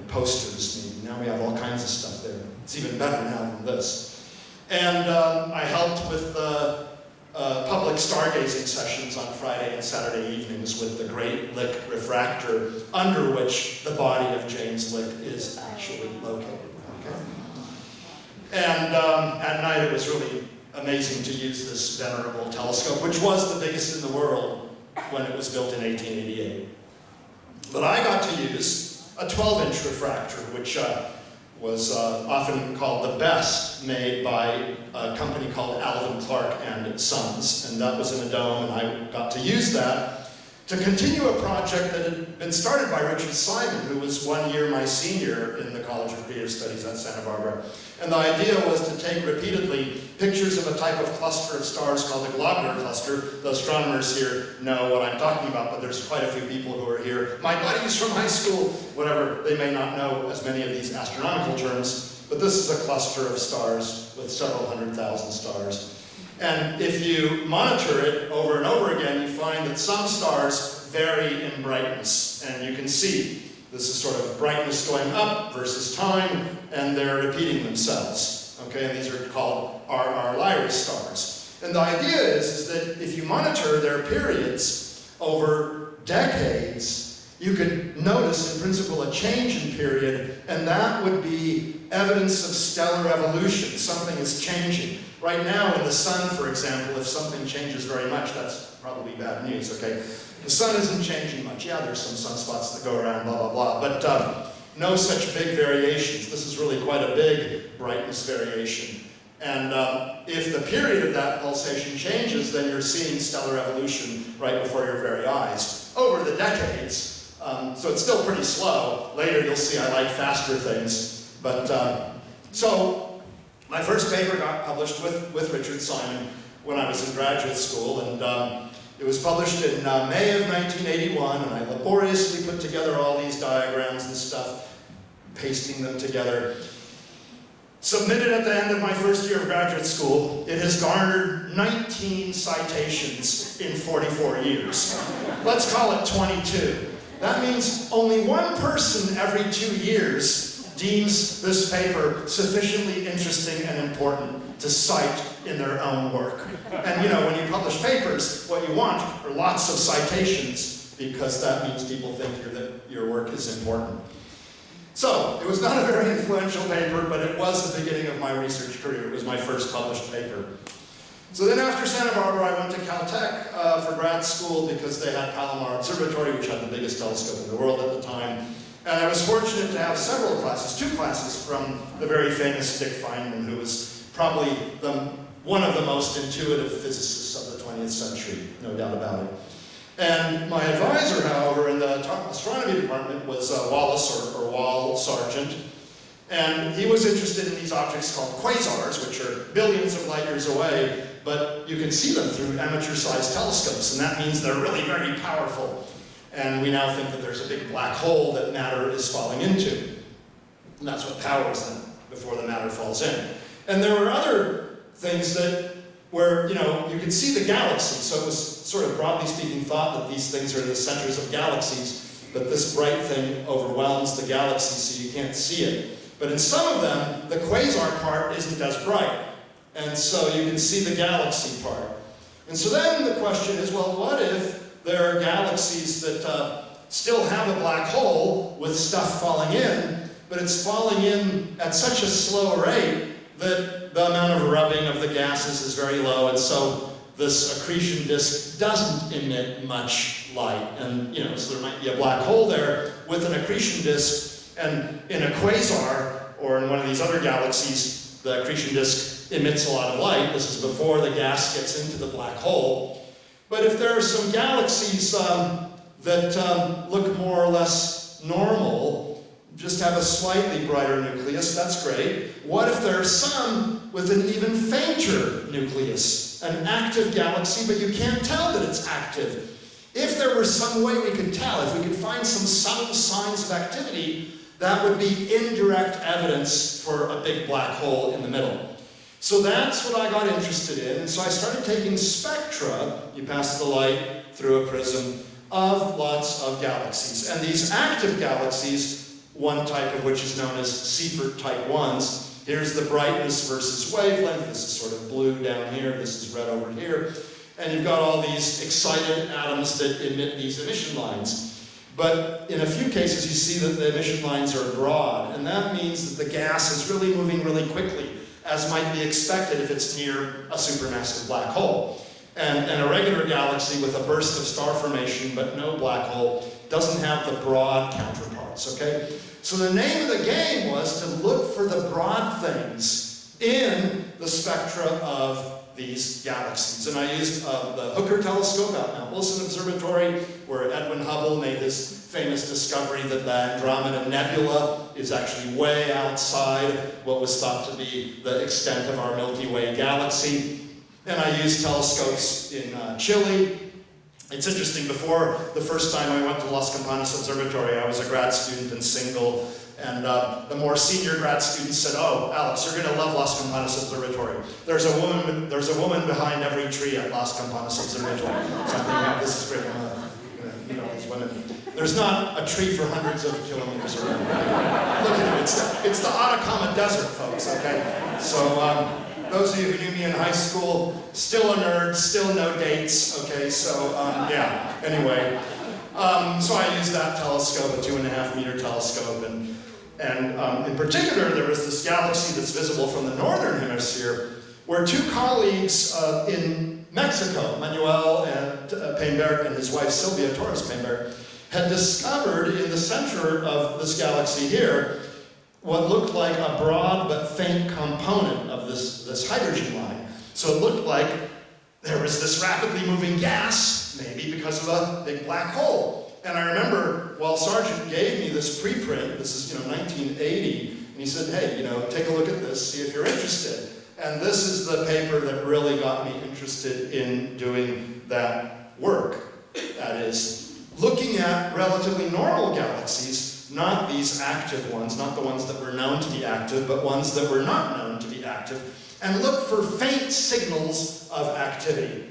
posters. Now we have all kinds of stuff there. It's even better now than this. And I helped with the public stargazing sessions on Friday and Saturday evenings with the great Lick refractor, under which the body of James Lick is actually located. Okay? And at night, it was really amazing to use this venerable telescope, which was the biggest in the world when it was built in 1888. But I got to use a 12-inch refractor, which was often called the best, made by a company called Alvin Clark and Sons, and that was in a dome, and I got to use that to continue a project that had been started by Richard Simon, who was 1 year my senior in the College of Creative Studies at Santa Barbara. And the idea was to take repeatedly pictures of a type of cluster of stars called the globular cluster. The astronomers here know what I'm talking about, but there's quite a few people who are here. My buddies from high school, whatever, they may not know as many of these astronomical terms, but this is a cluster of stars with several 100,000 stars. And if you monitor it over and over again, you find that some stars vary in brightness. And you can see this is sort of brightness going up versus time, and they're repeating themselves. Okay, and these are called RR Lyrae stars. And the idea is that if you monitor their periods over decades, you could notice in principle a change in period, and that would be evidence of stellar evolution. Something is changing. Right now in the sun, for example, if something changes very much, that's probably bad news, okay? The sun isn't changing much. Yeah, there's some sunspots that go around, blah, blah, blah, but no such big variations. This is really quite a big brightness variation. And if the period of that pulsation changes, then you're seeing stellar evolution right before your very eyes over the decades. So it's still pretty slow. Later you'll see I like faster things. But so my first paper got published with Richard Simon when I was in graduate school, and it was published in May of 1981, and I laboriously put together all these diagrams and stuff, pasting them together. Submitted at the end of my first year of graduate school, it has garnered 19 citations in 44 years. Let's call it 22. That means only one person every 2 years deems this paper sufficiently interesting and important to cite in their own work. And you know, when you publish papers, what you want are lots of citations, because that means people think that your work is important. So, it was not a very influential paper, but it was the beginning of my research career. It was my first published paper. So then after Santa Barbara, I went to Caltech for grad school because they had Palomar Observatory, which had the biggest telescope in the world at the time. And I was fortunate to have several classes, 2 classes from the very famous Dick Feynman, who was probably one of the most intuitive physicists of the 20th century, no doubt about it. And my advisor, however, in the astronomy department was Wallace or Wall Sargent. And he was interested in these objects called quasars, which are billions of light years away, but you can see them through amateur-sized telescopes, and that means they're really very powerful. And we now think that there's a big black hole that matter is falling into. And that's what powers them before the matter falls in. And there were other things where, you know, you could see the galaxies. So it was sort of, broadly speaking, thought that these things are the centers of galaxies, but this bright thing overwhelms the galaxy so you can't see it. But in some of them, the quasar part isn't as bright. And so you can see the galaxy part. And so then the question is, well, what if there are galaxies that still have a black hole with stuff falling in, but it's falling in at such a slow rate that the amount of rubbing of the gases is very low, and so this accretion disk doesn't emit much light. And, you know, so there might be a black hole there with an accretion disk. And in a quasar, or in one of these other galaxies, the accretion disk emits a lot of light. This is before the gas gets into the black hole. But if there are some galaxies that look more or less normal, just have a slightly brighter nucleus, that's great. What if there are some with an even fainter nucleus, an active galaxy, but you can't tell that it's active? If there were some way we could tell, if we could find some subtle signs of activity, that would be indirect evidence for a big black hole in the middle. So that's what I got interested in, and so I started taking spectra, you pass the light through a prism, of lots of galaxies. And these active galaxies, one type of which is known as Seyfert type 1s, here's the brightness versus wavelength, this is sort of blue down here, this is red over here, and you've got all these excited atoms that emit these emission lines. But in a few cases you see that the emission lines are broad, and that means that the gas is really moving really quickly, as might be expected if it's near a supermassive black hole. And a regular galaxy with a burst of star formation but no black hole doesn't have the broad counterparts, okay? So the name of the game was to look for the broad things in the spectra of these galaxies. And I used the Hooker telescope at Mount Wilson Observatory, where Edwin Hubble made his famous discovery that the Andromeda Nebula is actually way outside what was thought to be the extent of our Milky Way galaxy. And I used telescopes in Chile. It's interesting, before the first time I went to Las Campanas Observatory, I was a grad student and single, and the more senior grad students said, "Oh, Alex, you're going to love Las Campanas Observatory. There's a woman behind every tree at Las Campanas Observatory." So I'm thinking, oh, this is great. I'm going to meet all these women. There's not a tree for hundreds of kilometers around. Look at it. It's the Atacama Desert, folks. Okay. So those of you who knew me in high school, still a nerd, still no dates. Okay. So yeah. Anyway. So I used that telescope, a 2.5 meter telescope, and in particular, there was this galaxy that's visible from the northern hemisphere, where 2 colleagues in Mexico, Manuel and Painberg and his wife Sylvia Torres Painberg, had discovered in the center of this galaxy here what looked like a broad but faint component of this hydrogen line. So it looked like there was this rapidly moving gas, maybe because of a big black hole. And I remember, while Sargent gave me this preprint, this is 1980, and he said, "Hey, take a look at this, see if you're interested." And this is the paper that really got me interested in doing that work. That is, looking at relatively normal galaxies, not these active ones, not the ones that were known to be active, but ones that were not known to be active, and look for faint signals of activity.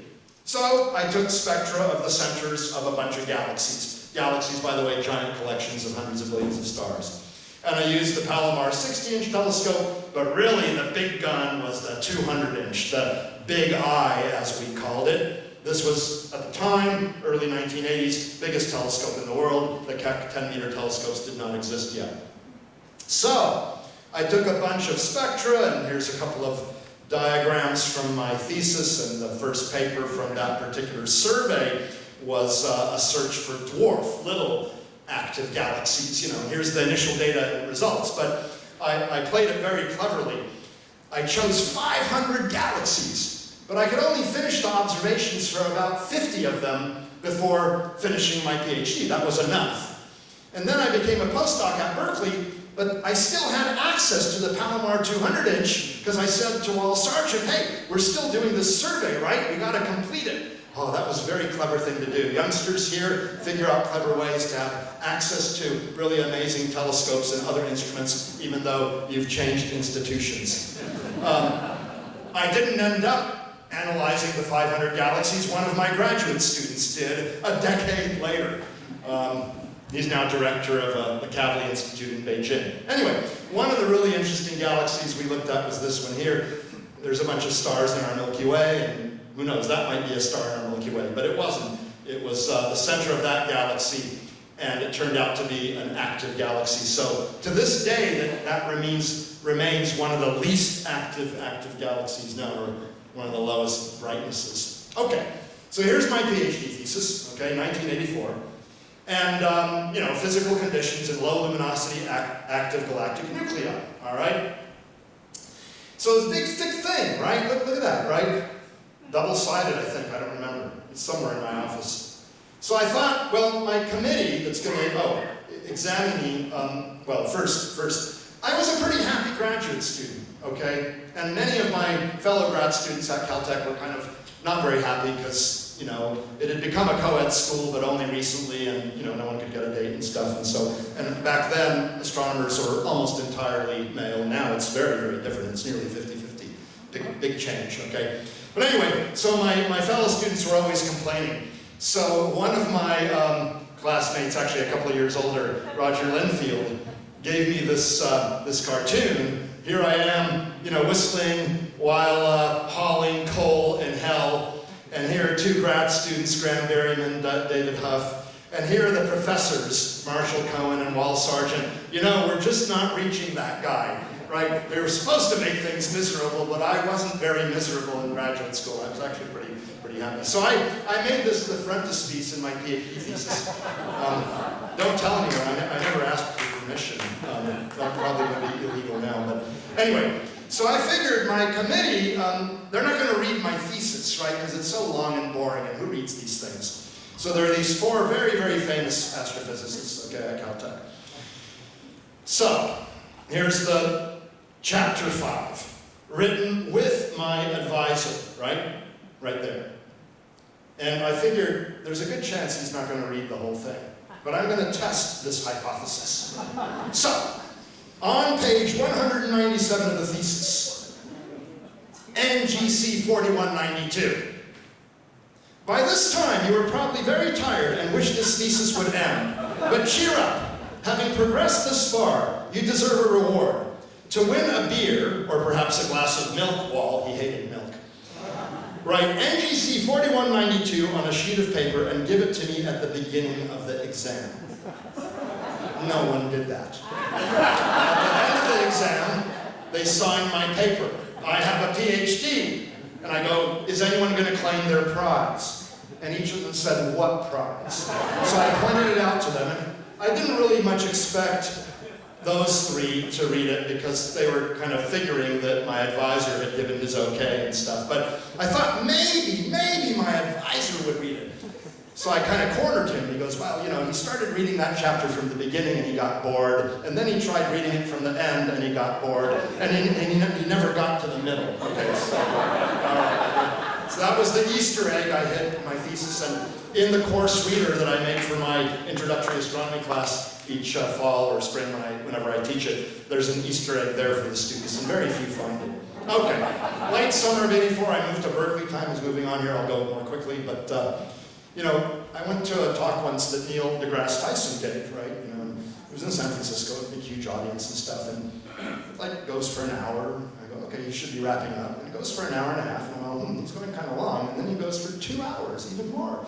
So I took spectra of the centers of a bunch of galaxies. Galaxies, by the way, giant collections of hundreds of billions of stars. And and I used the Palomar 60-inch telescope, but really the big gun was the 200-inch, the Big Eye, as we called it. This was, at the time, early 1980s, biggest telescope in the world. The Keck 10-meter telescopes did not exist yet. So, I took a bunch of spectra, and here's a couple of diagrams from my thesis, and the first paper from that particular survey was a search for dwarf, little active galaxies. You know, here's the initial data and results, but I played it very cleverly. I chose 500 galaxies, but I could only finish the observations for about 50 of them before finishing my PhD. That was enough. And then I became a postdoc at Berkeley, but I still had access to the Palomar 200-inch because I said to Wal Sargent, hey, we're still doing this survey, right? We got to complete it. Oh, that was a very clever thing to do. Youngsters here figure out clever ways to have access to really amazing telescopes and other instruments, even though you've changed institutions. I didn't end up analyzing the 500 galaxies. One of my graduate students did a decade later. He's now director of the Kavli Institute in Beijing. Anyway, one of the really interesting galaxies we looked at was this one here. There's a bunch of stars in our Milky Way, and who knows, that might be a star in our Milky Way, but it wasn't. It was the center of that galaxy, and it turned out to be an active galaxy. So to this day, that remains one of the least active galaxies now, or one of the lowest brightnesses. Okay, so here's my PhD thesis, okay, 1984. And, you know, physical conditions in low luminosity active galactic nuclei, all right? So it's a big, thick thing, right? Look at that, right? Double-sided, I think, I don't remember. It's somewhere in my office. So I thought, well, my committee that's going to, examine me, well, first, I was a pretty happy graduate student, okay? And many of my fellow grad students at Caltech were kind of not very happy because, you know, it had become a co-ed school, but only recently, and, you know, no one could get a date and stuff, and back then, astronomers were almost entirely male. Now it's very, very different. It's nearly 50-50. Big change, okay? But anyway, so my fellow students were always complaining. So one of my classmates, actually a couple of years older, Roger Linfield, gave me this cartoon. Here I am, you know, whistling while hauling coal in hell. And here are two grad students, Graham Berryman, David Huff. And here are the professors, Marshall Cohen and Wal Sargent. You know, we're just not reaching that guy, right? They were supposed to make things miserable, but I wasn't very miserable in graduate school. I was actually pretty happy. So I made this the frontispiece in my PhD thesis. Don't tell anyone, I never asked for permission. That probably would be illegal now, but anyway. So I figured my committee, they're not going to read my thesis, right, because it's so long and boring, and who reads these things? So there are these four very, very famous astrophysicists, okay, at Caltech. So, here's the chapter 5, written with my advisor, right? Right there. And I figured there's a good chance he's not going to read the whole thing, but I'm going to test this hypothesis. So, on page 197 of the thesis, NGC 4192. By this time, you were probably very tired and wished this thesis would end. But cheer up. Having progressed this far, you deserve a reward. To win a beer, or perhaps a glass of milk, Wal, he hated milk. Write NGC 4192 on a sheet of paper and give it to me at the beginning of the exam. No one did that. At the end of the exam, they signed my paper. I have a PhD. And I go, is anyone going to claim their prize? And each of them said, what prize? So I pointed it out to them, and I didn't really much expect those three to read it because they were kind of figuring that my advisor had given his okay and stuff. But I thought maybe my advisor would read it. So I kind of cornered him. He goes, well, you know, he started reading that chapter from the beginning and he got bored. And then he tried reading it from the end and he got bored. And he never got to the middle. Okay, so, so that was the Easter egg I hid in my thesis. And in the course reader that I make for my introductory astronomy class each fall or spring whenever I teach it, there's an Easter egg there for the students, and very few find it. Okay, late summer of '84, I moved to Berkeley. Time is moving on here. I'll go more quickly, but you know, I went to a talk once that Neil deGrasse Tyson gave, right? You know, It was in San Francisco, a big, huge audience and stuff, and it like goes for an hour. I go, okay, you should be wrapping up. And it goes for an hour and a half, and I'm like, he's going kind of long. And then he goes for 2 hours, even more.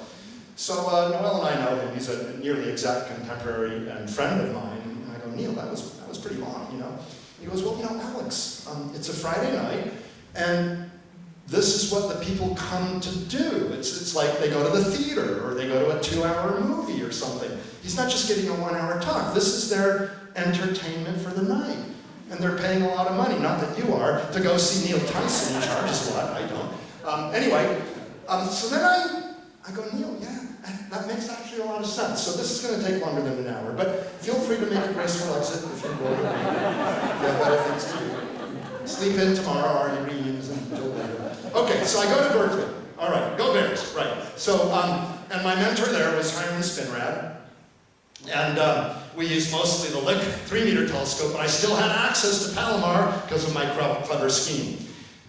So Noel and I know him. He's a nearly exact contemporary and friend of mine. And I go, Neil, that was pretty long, you know. He goes, well, you know, Alex, it's a Friday night, and this is what the people come to do. It's like they go to the theater, or they go to a 2-hour movie or something. He's not just getting a 1-hour talk. This is their entertainment for the night. And they're paying a lot of money, not that you are, to go see Neil Tyson. He charges a lot, I don't. Anyway, so then I go, Neil, yeah, that makes actually a lot of sense. So this is going to take longer than an hour, but feel free to make a graceful exit if you're bored. You have better things to do. Sleep in tomorrow, our reunions until later. Okay, so I go to Berkeley. All right, go Bears, right. So, and my mentor there was Hiram Spinrad. And we used mostly the Lick 3-meter telescope, but I still had access to Palomar because of my clever scheme.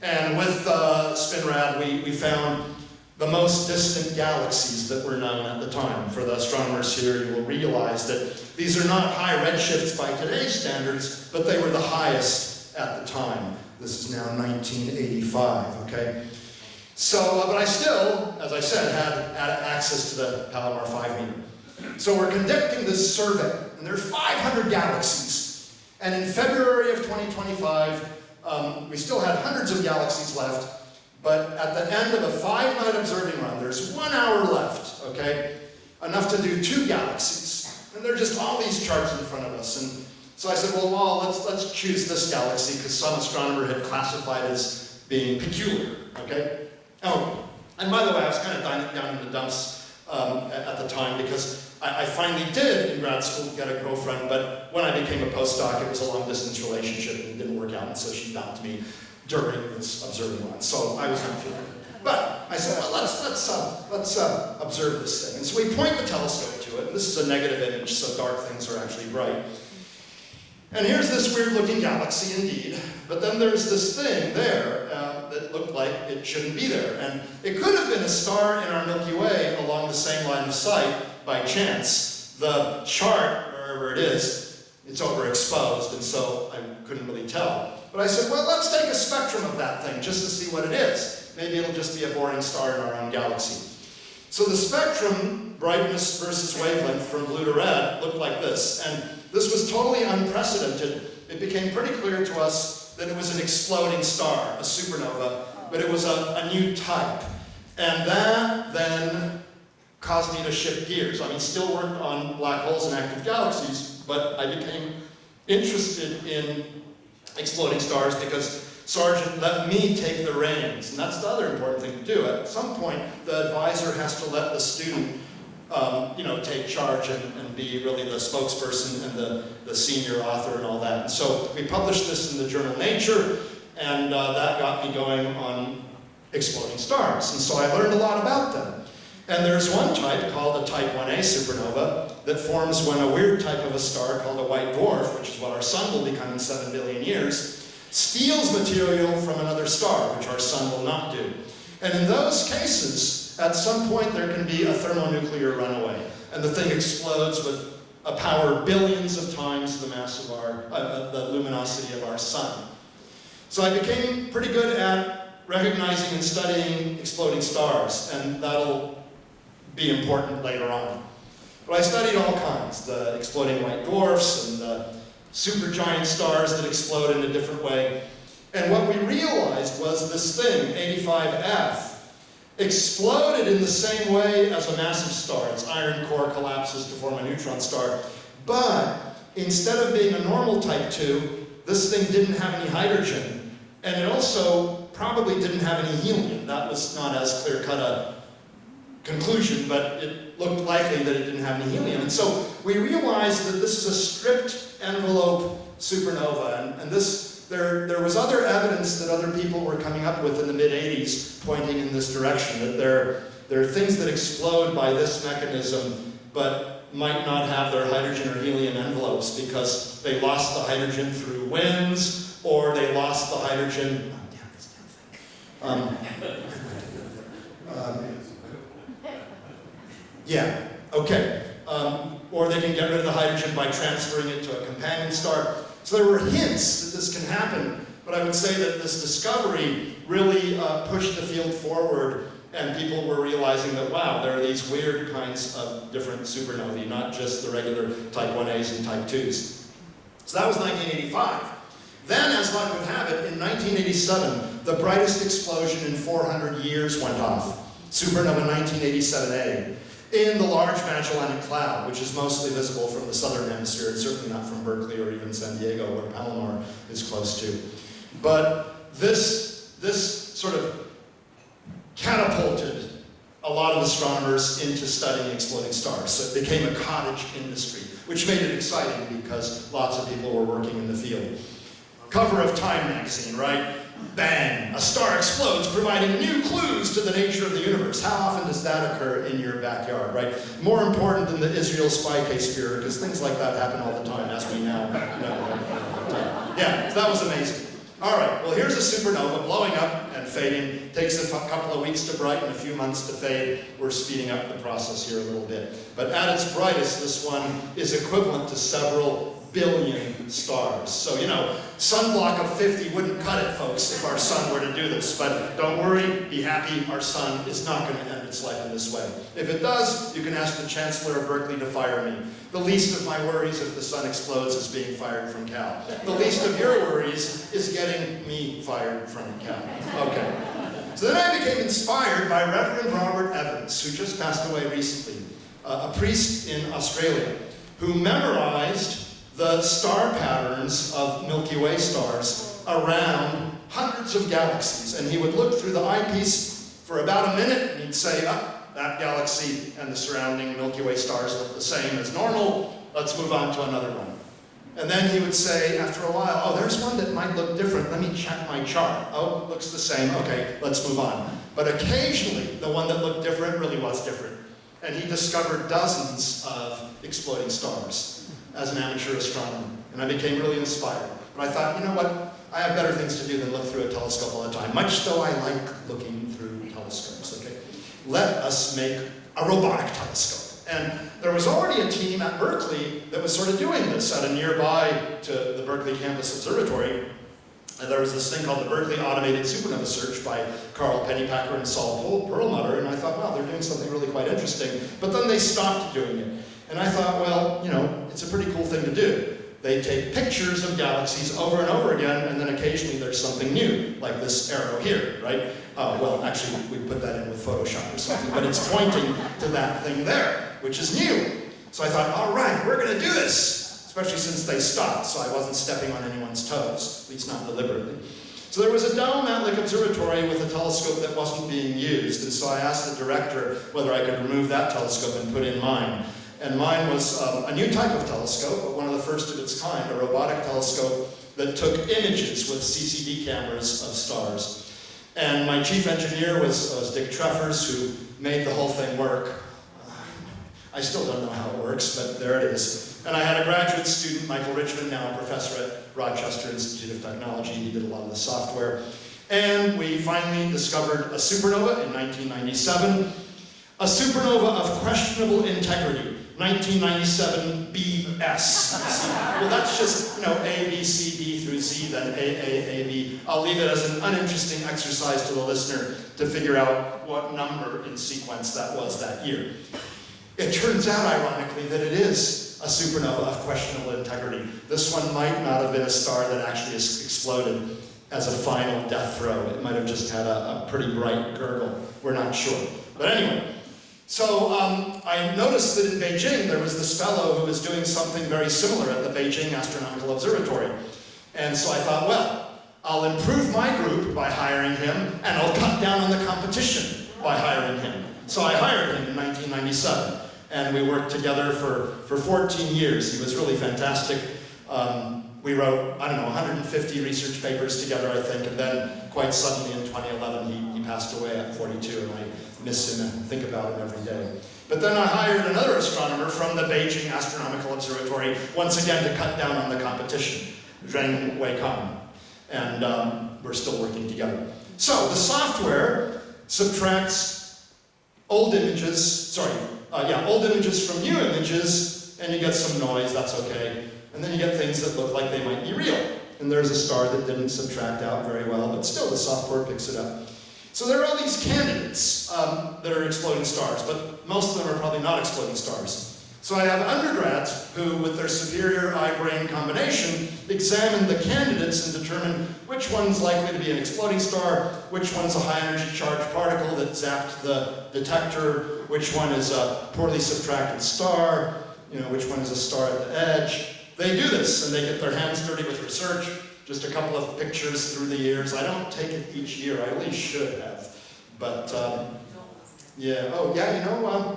And with Spinrad, we found the most distant galaxies that were known at the time. For the astronomers here, you will realize that these are not high redshifts by today's standards, but they were the highest at the time. This is now 1985, okay? So, but I still, as I said, had access to the Palomar 5-meter. So we're conducting this survey, and there are 500 galaxies. And in February of 2025, we still had hundreds of galaxies left, but at the end of a 5-night observing run, there's 1 hour left, okay? Enough to do 2 galaxies. And there are just all these charts in front of us. And so I said, well, let's choose this galaxy, because some astronomer had classified as being peculiar, okay? Oh, and by the way, I was kind of down in the dumps at the time, because I finally did, in grad school, get a girlfriend, but when I became a postdoc, it was a long-distance relationship, and it didn't work out, and so she dumped me during this observing run, so I was not feeling it. But I said, well, let's observe this thing. And so we point the telescope to it, and this is a negative image, so dark things are actually bright. And here's this weird-looking galaxy, indeed, but then there's this thing there that looked like it shouldn't be there. And it could have been a star in our Milky Way along the same line of sight by chance. The chart, wherever it is, it's overexposed, and so I couldn't really tell. But I said, well, let's take a spectrum of that thing just to see what it is. Maybe it'll just be a boring star in our own galaxy. So the spectrum, brightness versus wavelength from blue to red, looked like this. And this was totally unprecedented. It became pretty clear to us that it was an exploding star, a supernova, but it was a new type. And that then caused me to shift gears. I mean, still worked on black holes and active galaxies, but I became interested in exploding stars because Sargent let me take the reins, and that's the other important thing to do. At some point, the advisor has to let the student take charge and be really the spokesperson and the senior author and all that. And so we published this in the journal Nature, and that got me going on exploding stars. And so I learned a lot about them. And there's one type called a type 1a supernova that forms when a weird type of a star called a white dwarf, which is what our sun will become in 7 billion years, steals material from another star, which our sun will not do. And in those cases, at some point there can be a thermonuclear runaway, and the thing explodes with a power billions of times the mass of the luminosity of our sun. So I became pretty good at recognizing and studying exploding stars, and that'll be important later on. But I studied all kinds, the exploding white dwarfs and the supergiant stars that explode in a different way. And what we realized was this thing, 85F, exploded in the same way as a massive star. Its iron core collapses to form a neutron star. But instead of being a normal type 2, this thing didn't have any hydrogen. And it also probably didn't have any helium. That was not as clear-cut a conclusion, but it looked likely that it didn't have any helium. And so we realized that this is a stripped envelope supernova, and there was other evidence that other people were coming up with in the mid-80s pointing in this direction, that there are things that explode by this mechanism but might not have their hydrogen or helium envelopes because they lost the hydrogen through winds, or they lost the hydrogen... Oh, damn, this damn thing. Yeah, okay. or they can get rid of the hydrogen by transferring it to a companion star. So there were hints that this can happen, but I would say that this discovery really pushed the field forward, and people were realizing that, wow, there are these weird kinds of different supernovae, not just the regular type 1As and type 2s. So that was 1985. Then, as luck would have it, in 1987, the brightest explosion in 400 years went off, supernova 1987A, in the Large Magellanic Cloud, which is mostly visible from the southern hemisphere, and certainly not from Berkeley or even San Diego, where Palomar is close to. But this sort of catapulted a lot of astronomers into studying exploding stars. So it became a cottage industry, which made it exciting because lots of people were working in the field. Cover of Time magazine, right? Bang, a star explodes, providing new clues to the nature of the universe. How often does that occur in your backyard, right? More important than the Israel spy case fear, because things like that happen all the time, as we now know. Right? Yeah, so that was amazing. All right, well, here's a supernova blowing up and fading. Takes a couple of weeks to brighten, a few months to fade. We're speeding up the process here a little bit. But at its brightest, this one is equivalent to several billion stars. So, you know, sunblock of 50 wouldn't cut it, folks, if our sun were to do this. But don't worry, be happy, our sun is not going to end its life in this way. If it does, you can ask the Chancellor of Berkeley to fire me. The least of my worries if the sun explodes is being fired from Cal. The least of your worries is getting me fired from Cal. Okay. So then I became inspired by Reverend Robert Evans, who just passed away recently, a priest in Australia, who memorized the star patterns of Milky Way stars around hundreds of galaxies. And he would look through the eyepiece for about a minute, and he'd say, that galaxy and the surrounding Milky Way stars look the same as normal. Let's move on to another one. And then he would say, after a while, oh, there's one that might look different. Let me check my chart. Oh, looks the same. Okay, let's move on. But occasionally, the one that looked different really was different. And he discovered dozens of exploding stars as an amateur astronomer. And I became really inspired. But I thought, you know what? I have better things to do than look through a telescope all the time, much though I like looking through telescopes, okay? Let us make a robotic telescope. And there was already a team at Berkeley that was sort of doing this at a nearby to the Berkeley campus observatory. And there was this thing called the Berkeley Automated Supernova Search by Carl Pennypacker and Saul Perlmutter. And I thought, wow, they're doing something really quite interesting. But then they stopped doing it. And I thought, well, you know, it's a pretty cool thing to do. They take pictures of galaxies over and over again, and then occasionally there's something new, like this arrow here, right? Well, actually, we put that in with Photoshop or something, but it's pointing to that thing there, which is new. So I thought, all right, we're going to do this, especially since they stopped, so I wasn't stepping on anyone's toes, at least not deliberately. So there was a dome at Lick Observatory with a telescope that wasn't being used, and so I asked the director whether I could remove that telescope and put in mine. And mine was a new type of telescope, but one of the first of its kind, a robotic telescope that took images with CCD cameras of stars. And my chief engineer was Dick Treffers, who made the whole thing work. I still don't know how it works, but there it is. And I had a graduate student, Michael Richmond, now a professor at Rochester Institute of Technology. He did a lot of the software. And we finally discovered a supernova in 1997. A supernova of questionable integrity. 1997 BS. Well, that's just, you know, A, B, C, D through Z, then A, B. I'll leave it as an uninteresting exercise to the listener to figure out what number in sequence that was that year. It turns out, ironically, that it is a supernova of questionable integrity. This one might not have been a star that actually exploded as a final death throw. It might have just had a pretty bright gurgle. We're not sure. But anyway, so I noticed that in Beijing there was this fellow who was doing something very similar at the Beijing Astronomical Observatory. And so I thought, well, I'll improve my group by hiring him, and I'll cut down on the competition by hiring him. So I hired him in 1997, and we worked together for 14 years. He was really fantastic. We wrote, I don't know, 150 research papers together, I think, and then quite suddenly in 2011 he passed away at 42, and I miss him and think about him every day. But then I hired another astronomer from the Beijing Astronomical Observatory, once again to cut down on the competition, Zheng Weikang, and we're still working together. So the software subtracts old images from new images and you get some noise, that's okay. And then you get things that look like they might be real. And there's a star that didn't subtract out very well, but still the software picks it up. So there are all these candidates that are exploding stars, but most of them are probably not exploding stars. So I have undergrads who, with their superior eye-brain combination, examine the candidates and determine which one's likely to be an exploding star, which one's a high-energy charged particle that zapped the detector, which one is a poorly subtracted star, which one is a star at the edge. They do this, and they get their hands dirty with research. Just a couple of pictures through the years. I don't take it each year. I really should have. But, yeah. Oh, yeah,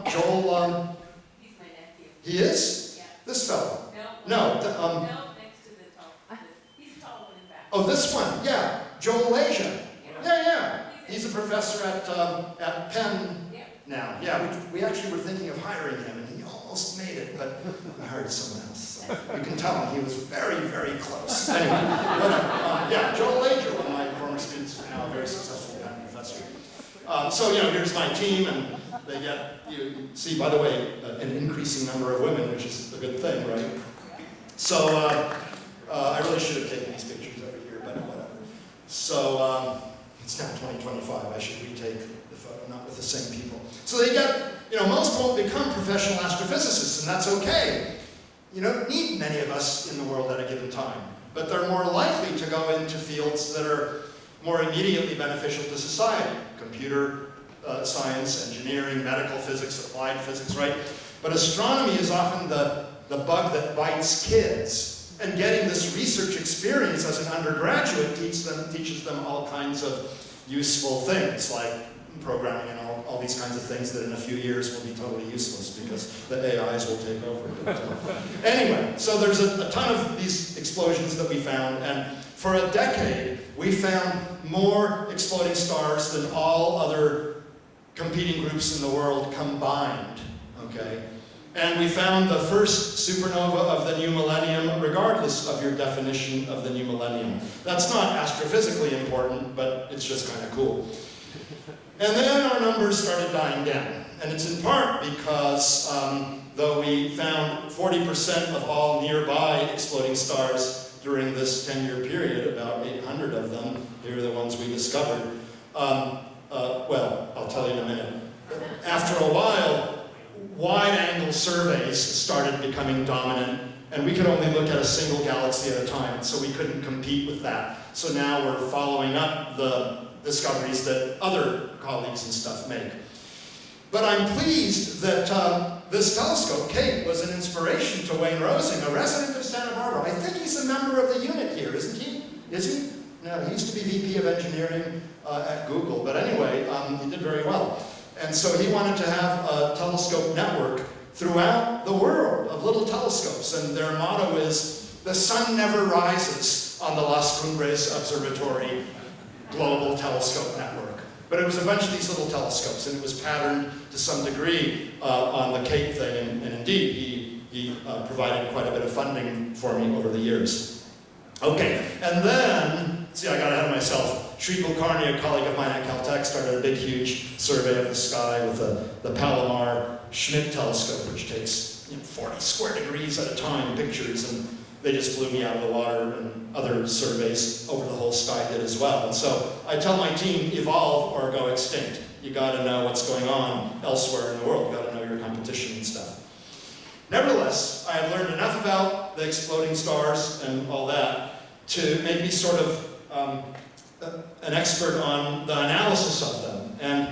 Joel, He's my nephew. he is? Yeah. This fellow? No. No, No, next to the top. He's taller than that. oh, this one, yeah. Joel Asia. Yeah. He's a professor at Penn now. Yeah, we actually were thinking of hiring him, and he almost made it, but I hired someone else. So you can tell him he was very, very close. Anyway, whatever. Yeah, Joel Asia, one of my former students, now a very successful Penn professor. So, here's my team, and they get, you see, by the way, an increasing number of women, which is a good thing, right? So, I really should have taken these pictures every year, but whatever. So, it's now 2025, I should retake the photo, not with the same people. So they get, most won't become professional astrophysicists, and that's okay. You don't need many of us in the world at a given time, but they're more likely to go into fields that are more immediately beneficial to society. Computer science, engineering, medical physics, applied physics, right? But astronomy is often the bug that bites kids. And getting this research experience as an undergraduate teaches them all kinds of useful things, like programming and all these kinds of things that in a few years will be totally useless because the AIs will take over. Anyway, so there's a ton of these explosions that we found, and for a decade, we found more exploding stars than all other competing groups in the world combined, okay? And we found the first supernova of the new millennium, regardless of your definition of the new millennium. That's not astrophysically important, but it's just kind of cool. And then our numbers started dying down. And it's in part because, though we found 40% of all nearby exploding stars during this 10-year period, about 800 of them, here are the ones we discovered. Well, I'll tell you in a minute. After a while, wide-angle surveys started becoming dominant, and we could only look at a single galaxy at a time, so we couldn't compete with that. So now we're following up the discoveries that other colleagues and stuff make. But I'm pleased that this telescope, Kate, was an inspiration to Wayne Rosing, a resident of Santa Barbara. I think he's a member of the unit here, isn't he? Is he? No, he used to be VP of Engineering at Google, but anyway, he did very well. And so he wanted to have a telescope network throughout the world of little telescopes, and their motto is, the sun never rises on the Las Cumbres Observatory Global Telescope Network. But it was a bunch of these little telescopes, and it was patterned to some degree on the Kate thing, and indeed, he provided quite a bit of funding for me over the years. Okay, and then, see, I got ahead of myself. Sri Kulkarni, a colleague of mine at Caltech, started a big, huge survey of the sky with the Palomar Schmidt telescope, which takes 40 square degrees at a time pictures, and they just blew me out of the water, and other surveys over the whole sky did as well. And so I tell my team, evolve or go extinct. You gotta know what's going on elsewhere in the world. You gotta know your competition and stuff. Nevertheless, I have learned enough about the exploding stars and all that to make me sort of an expert on the analysis of them. And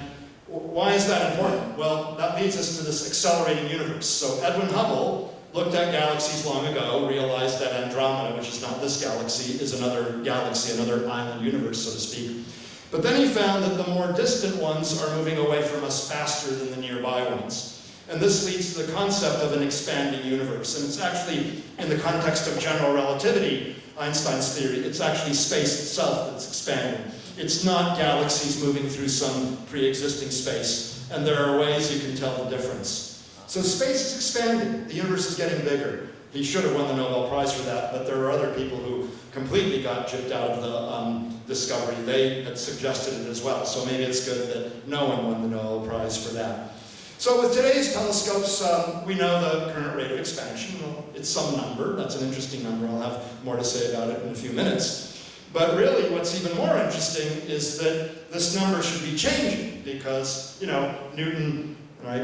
why is that important? Well, that leads us to this accelerating universe. So Edwin Hubble looked at galaxies long ago, realized that Andromeda, which is not this galaxy, is another galaxy, another island universe, so to speak. But then he found that the more distant ones are moving away from us faster than the nearby ones. And this leads to the concept of an expanding universe. And it's actually, in the context of general relativity, Einstein's theory, it's actually space itself that's expanding. It's not galaxies moving through some pre-existing space. And there are ways you can tell the difference. So space is expanding. The universe is getting bigger. He should have won the Nobel Prize for that, but there are other people who completely got gypped out of the discovery. They had suggested it as well, so maybe it's good that no one won the Nobel Prize for that. So with today's telescopes, we know the current rate of expansion. Well, it's some number. That's an interesting number. I'll have more to say about it in a few minutes. But really, what's even more interesting is that this number should be changing because, you know, Newton, and I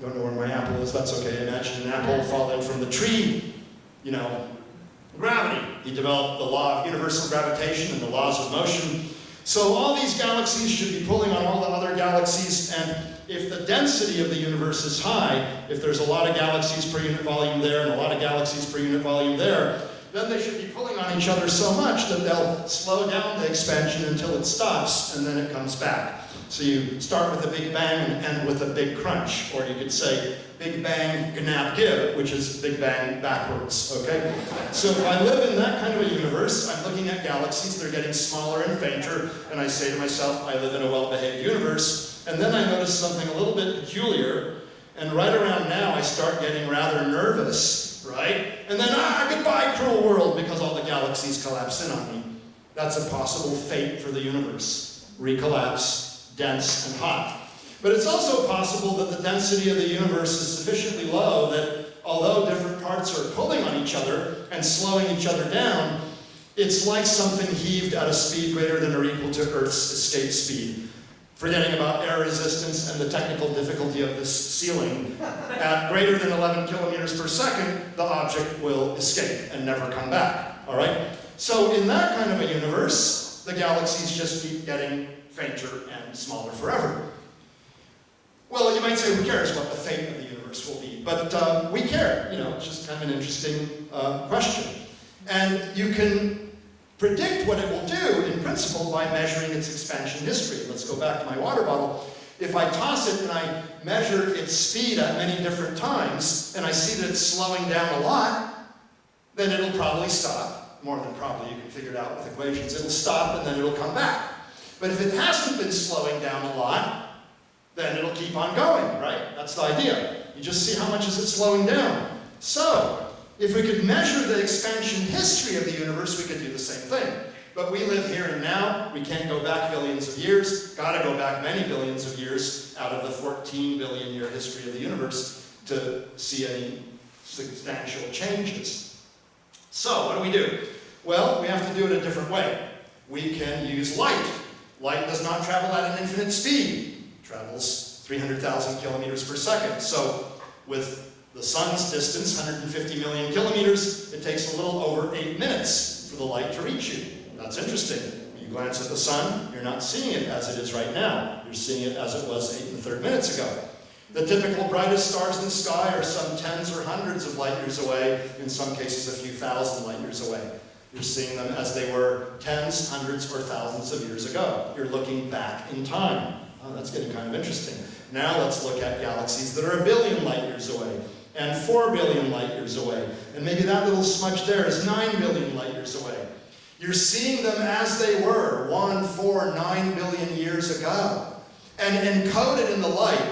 don't know where my apple is, that's okay. Imagine an apple falling from the tree, you know, gravity. He developed the law of universal gravitation and the laws of motion. So all these galaxies should be pulling on all the other galaxies, and if the density of the universe is high, if there's a lot of galaxies per unit volume there and a lot of galaxies per unit volume there, then they should be pulling on each other so much that they'll slow down the expansion until it stops, and then it comes back. So you start with a big bang and end with a big crunch, or you could say big bang, gnap, give, which is big bang backwards, okay? So if I live in that kind of a universe, I'm looking at galaxies, they're getting smaller and fainter, and I say to myself, I live in a well-behaved universe, and then I notice something a little bit peculiar, and right around now I start getting rather nervous, right? And then, goodbye, cruel world, because all the galaxies collapse in on me. That's a possible fate for the universe. Recollapse, dense and hot. But it's also possible that the density of the universe is sufficiently low that although different parts are pulling on each other and slowing each other down, it's like something heaved at a speed greater than or equal to Earth's escape speed. Forgetting about air resistance and the technical difficulty of this ceiling, at greater than 11 kilometers per second, the object will escape and never come back, all right? So in that kind of a universe, the galaxies just keep getting fainter and smaller forever. Well, you might say, who cares what the fate of the universe will be? But we care, you know, it's just kind of an interesting question. And you can predict what it will do, in principle, by measuring its expansion history. Let's go back to my water bottle. If I toss it and I measure its speed at many different times, and I see that it's slowing down a lot, then it'll probably stop. More than probably, you can figure it out with equations. It'll stop and then it'll come back. But if it hasn't been slowing down a lot, then it'll keep on going, right? That's the idea. You just see how much is it slowing down. So, if we could measure the expansion history of the universe, we could do the same thing. But we live here and now. We can't go back billions of years. Gotta go back many billions of years out of the 14 billion year history of the universe to see any substantial changes. So, what do? Well, we have to do it a different way. We can use light. Light does not travel at an infinite speed. It travels 300,000 kilometers per second. So with the sun's distance, 150 million kilometers, it takes a little over 8 minutes for the light to reach you. That's interesting. When you glance at the sun, you're not seeing it as it is right now. You're seeing it as it was 8 1/3 minutes ago. The typical brightest stars in the sky are some tens or hundreds of light years away, in some cases a few thousand light years away. You're seeing them as they were tens, hundreds, or thousands of years ago. You're looking back in time. Oh, that's getting kind of interesting. Now let's look at galaxies that are 1 billion light years away, and 4 billion light years away. And maybe that little smudge there is 9 billion light years away. You're seeing them as they were 1, 4, 9 billion years ago. And encoded in the light,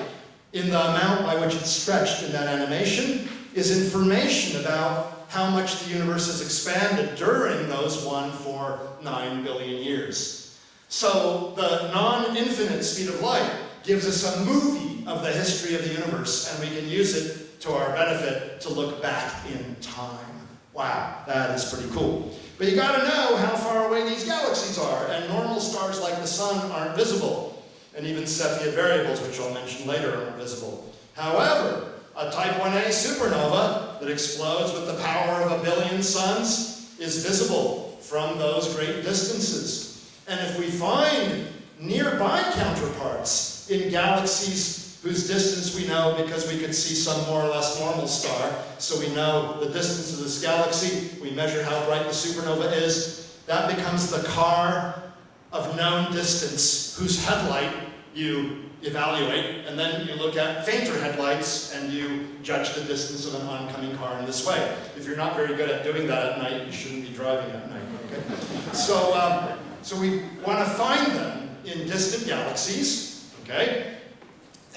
in the amount by which it's stretched in that animation, is information about how much the universe has expanded during those 1, 4, 9 billion years. So the non-infinite speed of light gives us a movie of the history of the universe, and we can use it to our benefit to look back in time. Wow, that is pretty cool. But you gotta know how far away these galaxies are, and normal stars like the sun aren't visible, and even Cepheid variables, which I'll mention later, aren't visible. However, a type 1a supernova that explodes with the power of 1 billion suns is visible from those great distances. And if we find nearby counterparts in galaxies whose distance we know because we could see some more or less normal star, so we know the distance of this galaxy, we measure how bright the supernova is, that becomes the car of known distance whose headlight you evaluate, and then you look at fainter headlights and you judge the distance of an oncoming car in this way. If you're not very good at doing that at night, you shouldn't be driving at night, okay? So we want to find them in distant galaxies, okay?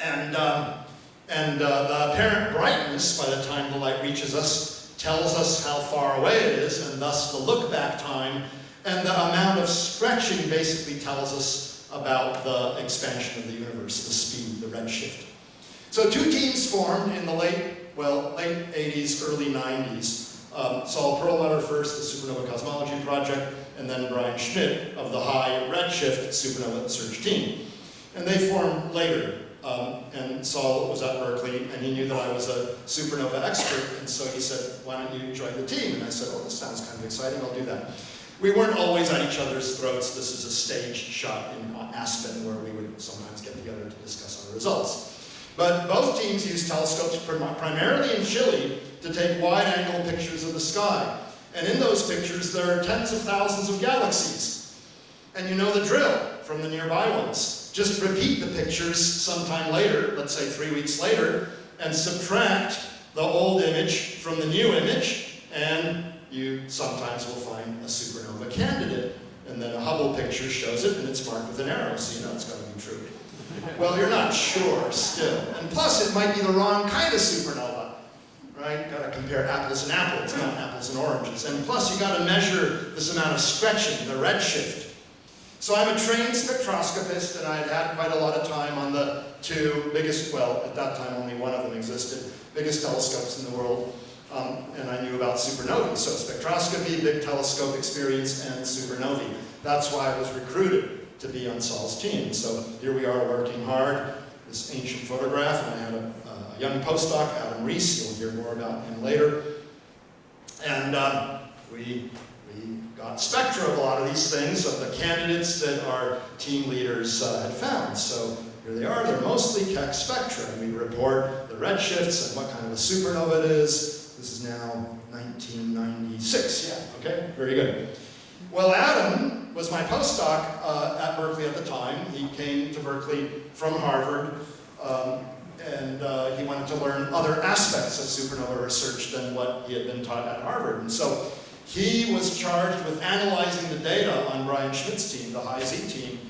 And the apparent brightness by the time the light reaches us tells us how far away it is, and thus the look-back time, and the amount of stretching basically tells us about the expansion of the universe, the speed, the redshift. So two teams formed in the late 80s, early 90s. Saul Perlmutter first, the Supernova Cosmology Project, and then Brian Schmidt of the high redshift supernova search team. And they formed later. And Saul was at Berkeley, and he knew that I was a supernova expert, and so he said, why don't you join the team? And I said, oh, this sounds kind of exciting, I'll do that. We weren't always at each other's throats. This is a staged shot in Aspen where we would sometimes get together to discuss our results. But both teams used telescopes primarily in Chile to take wide-angle pictures of the sky. And in those pictures, there are tens of thousands of galaxies. And you know the drill from the nearby ones. Just repeat the pictures sometime later, let's say 3 weeks later, and subtract the old image from the new image, and you sometimes will find a supernova candidate. And then a Hubble picture shows it, and it's marked with an arrow, so you know it's got to be true. Well, you're not sure still. And plus, it might be the wrong kind of supernova, right? Got to compare apples and apples, not apples and oranges. And plus, you got to measure this amount of stretching, the redshift. So I'm a trained spectroscopist, and I had had quite a lot of time on the two biggest, well, at that time only one of them existed, biggest telescopes in the world. And I knew about supernovae. So spectroscopy, big telescope experience, and supernovae. That's why I was recruited to be on Saul's team. So here we are working hard, this ancient photograph, and I had a young postdoc, Adam Reese, you'll hear more about him later. And we got spectra of a lot of these things, of the candidates that our team leaders had found. So here they are, they're mostly Keck spectra. And we report the redshifts and what kind of a supernova it is. This is now 1996, yeah, okay, very good. Well, Adam was my postdoc at Berkeley at the time. He came to Berkeley from Harvard, and he wanted to learn other aspects of supernova research than what he had been taught at Harvard. And so he was charged with analyzing the data on Brian Schmidt's team, the high Z team.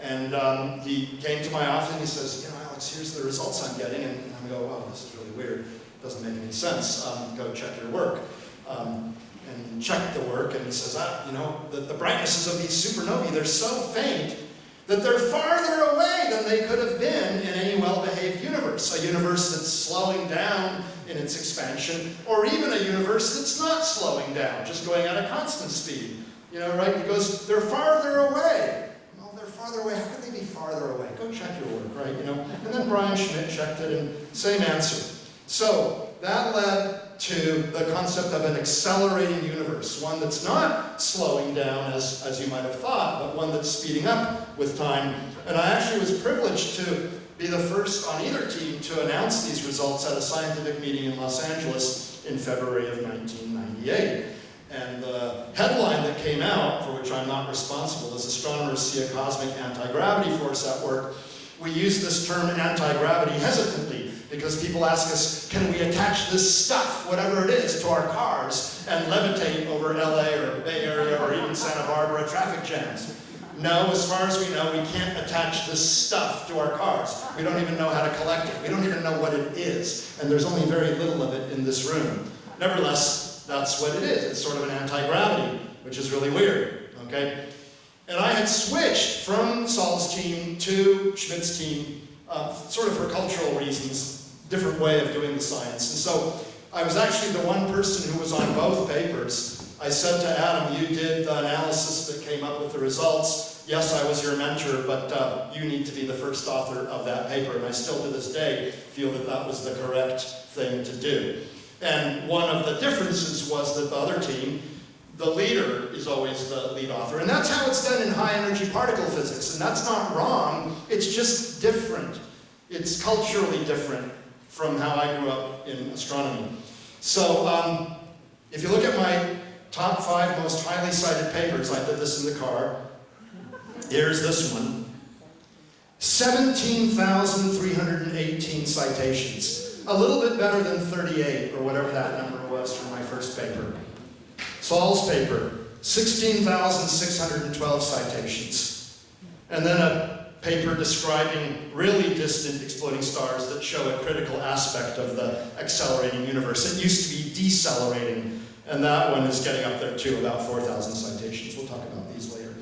And he came to my office and he says, you know, Alex, here's the results I'm getting. And I go, wow, this is really weird. Doesn't make any sense. Go check your work. And he checked the work and he says, you know, the brightnesses of these supernovae, they're so faint that they're farther away than they could have been in any well-behaved universe. A universe that's slowing down in its expansion, or even a universe that's not slowing down, just going at a constant speed. You know, right? He goes, they're farther away. Well, they're farther away. How could they be farther away? Go check your work, right? You know. And then Brian Schmidt checked it and same answer. So that led to the concept of an accelerating universe, one that's not slowing down as you might have thought, but one that's speeding up with time. And I actually was privileged to be the first on either team to announce these results at a scientific meeting in Los Angeles in February of 1998. And the headline that came out, for which I'm not responsible, is Astronomers See a Cosmic Anti-Gravity Force at Work. We use this term anti-gravity hesitantly because people ask us, can we attach this stuff, whatever it is, to our cars and levitate over LA or the Bay Area or even Santa Barbara traffic jams? No, as far as we know, we can't attach this stuff to our cars. We don't even know how to collect it. We don't even know what it is. And there's only very little of it in this room. Nevertheless, that's what it is. It's sort of an anti-gravity, which is really weird, okay? And I had switched from Saul's team to Schmidt's team, sort of for cultural reasons, different way of doing the science. And so I was actually the one person who was on both papers. I said to Adam, you did the analysis that came up with the results. Yes, I was your mentor, but you need to be the first author of that paper. And I still to this day feel that that was the correct thing to do. And one of the differences was that the other team, the leader is always the lead author. And that's how it's done in high-energy particle physics. And that's not wrong. It's just different. It's culturally different from how I grew up in astronomy. So if you look at my top 5 most highly cited papers, I did this in the car. Here's this one. 17,318 citations. A little bit better than 38, or whatever that number was for my first paper. Saul's paper, 16,612 citations. And then a paper describing really distant exploding stars that show a critical aspect of the accelerating universe. It used to be decelerating, and that one is getting up there too, about 4,000 citations. We'll talk about these later.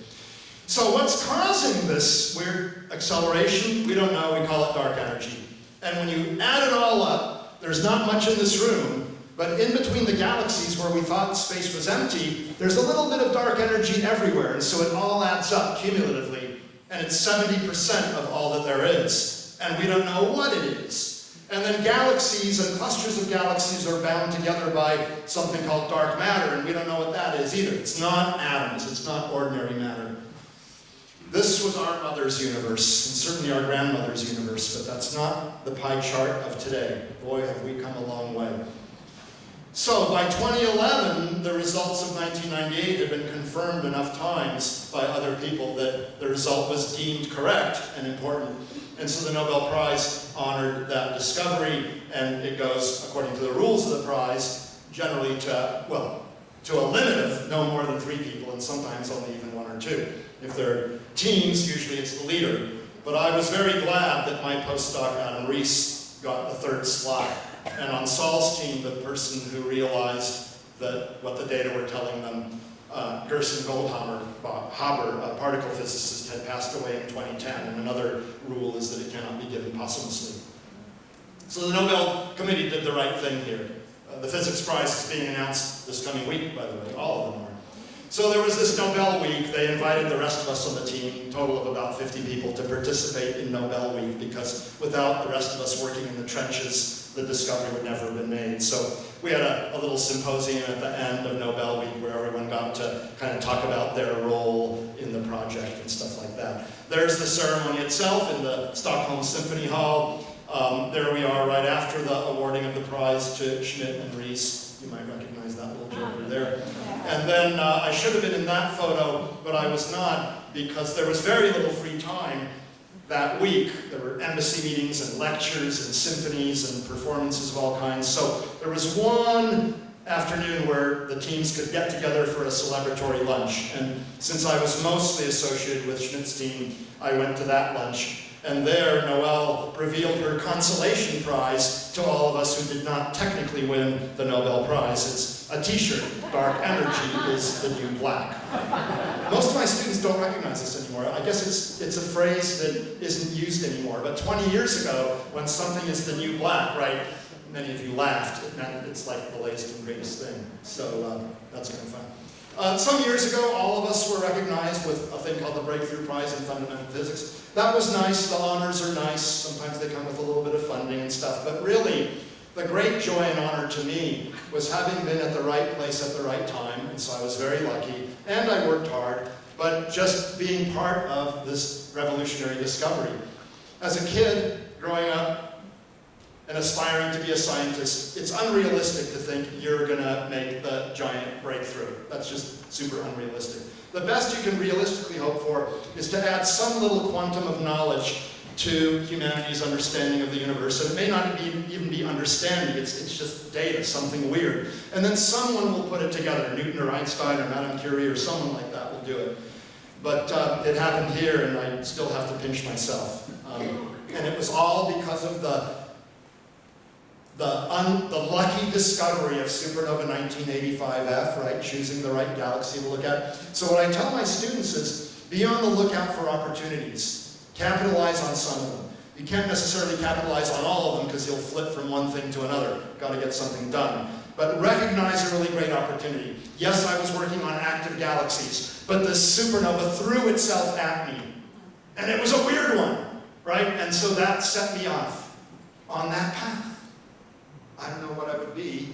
So what's causing this weird acceleration? We don't know. We call it dark energy. And when you add it all up, there's not much in this room, but in between the galaxies where we thought space was empty, there's a little bit of dark energy everywhere, and so it all adds up cumulatively, and it's 70% of all that there is. And we don't know what it is. And then galaxies and clusters of galaxies are bound together by something called dark matter, and we don't know what that is either. It's not atoms, it's not ordinary matter. This was our mother's universe, and certainly our grandmother's universe, but that's not the pie chart of today. Boy, have we come a long way. So by 2011, the results of 1998 had been confirmed enough times by other people that the result was deemed correct and important. And so the Nobel Prize honored that discovery, and it goes, according to the rules of the prize, generally to a limit of no more than 3 people, and sometimes only even 1 or 2. If they're teams, usually it's the leader. But I was very glad that my postdoc, Adam Rees, got the 3rd slot. And on Saul's team, the person who realized that what the data were telling them, Gerson Goldhammer, a particle physicist, had passed away in 2010, and another rule is that it cannot be given posthumously. So the Nobel Committee did the right thing here. The physics prize is being announced this coming week, by the way, all of them are. So there was this Nobel Week. They invited the rest of us on the team, a total of about 50 people, to participate in Nobel Week, because without the rest of us working in the trenches, the discovery would never have been made. So we had a little symposium at the end of Nobel Week where everyone got to kind of talk about their role in the project and stuff like that. There's the ceremony itself in the Stockholm Symphony Hall. There we are right after the awarding of the prize to Schmidt and Rees. You might recognize that little joker there. And then I should have been in that photo, but I was not, because there was very little free time that week. There were embassy meetings and lectures and symphonies and performances of all kinds. So there was one afternoon where the teams could get together for a celebratory lunch. And since I was mostly associated with Schmidt's team, I went to that lunch. And there, Noelle revealed her consolation prize to all of us who did not technically win the Nobel Prize. It's a t-shirt. Dark energy is the new black. Most of my students don't recognize this anymore. I guess it's a phrase that isn't used anymore. But 20 years ago, when something is the new black, right, many of you laughed. It meant it's like the latest and greatest thing. So that's kind of fun. Some years ago, all of us were recognized with a thing called the Breakthrough Prize in Fundamental Physics. That was nice. The honors are nice. Sometimes they come with a little bit of funding and stuff. But really, the great joy and honor to me was having been at the right place at the right time. And so I was very lucky. And I worked hard. But just being part of this revolutionary discovery. As a kid, growing up, and aspiring to be a scientist, it's unrealistic to think you're going to make the giant breakthrough. That's just super unrealistic. The best you can realistically hope for is to add some little quantum of knowledge to humanity's understanding of the universe. And it may not even be understanding, it's just data, something weird. And then someone will put it together. Newton or Einstein or Madame Curie or someone like that will do it. But it happened here, and I still have to pinch myself. And it was all because of the lucky discovery of supernova 1985F, right? Choosing the right galaxy to look at. So what I tell my students is, be on the lookout for opportunities. Capitalize on some of them. You can't necessarily capitalize on all of them because you'll flip from one thing to another. Got to get something done. But recognize a really great opportunity. Yes, I was working on active galaxies, but the supernova threw itself at me. And it was a weird one, right? And so that set me off on that path. I don't know what I would be,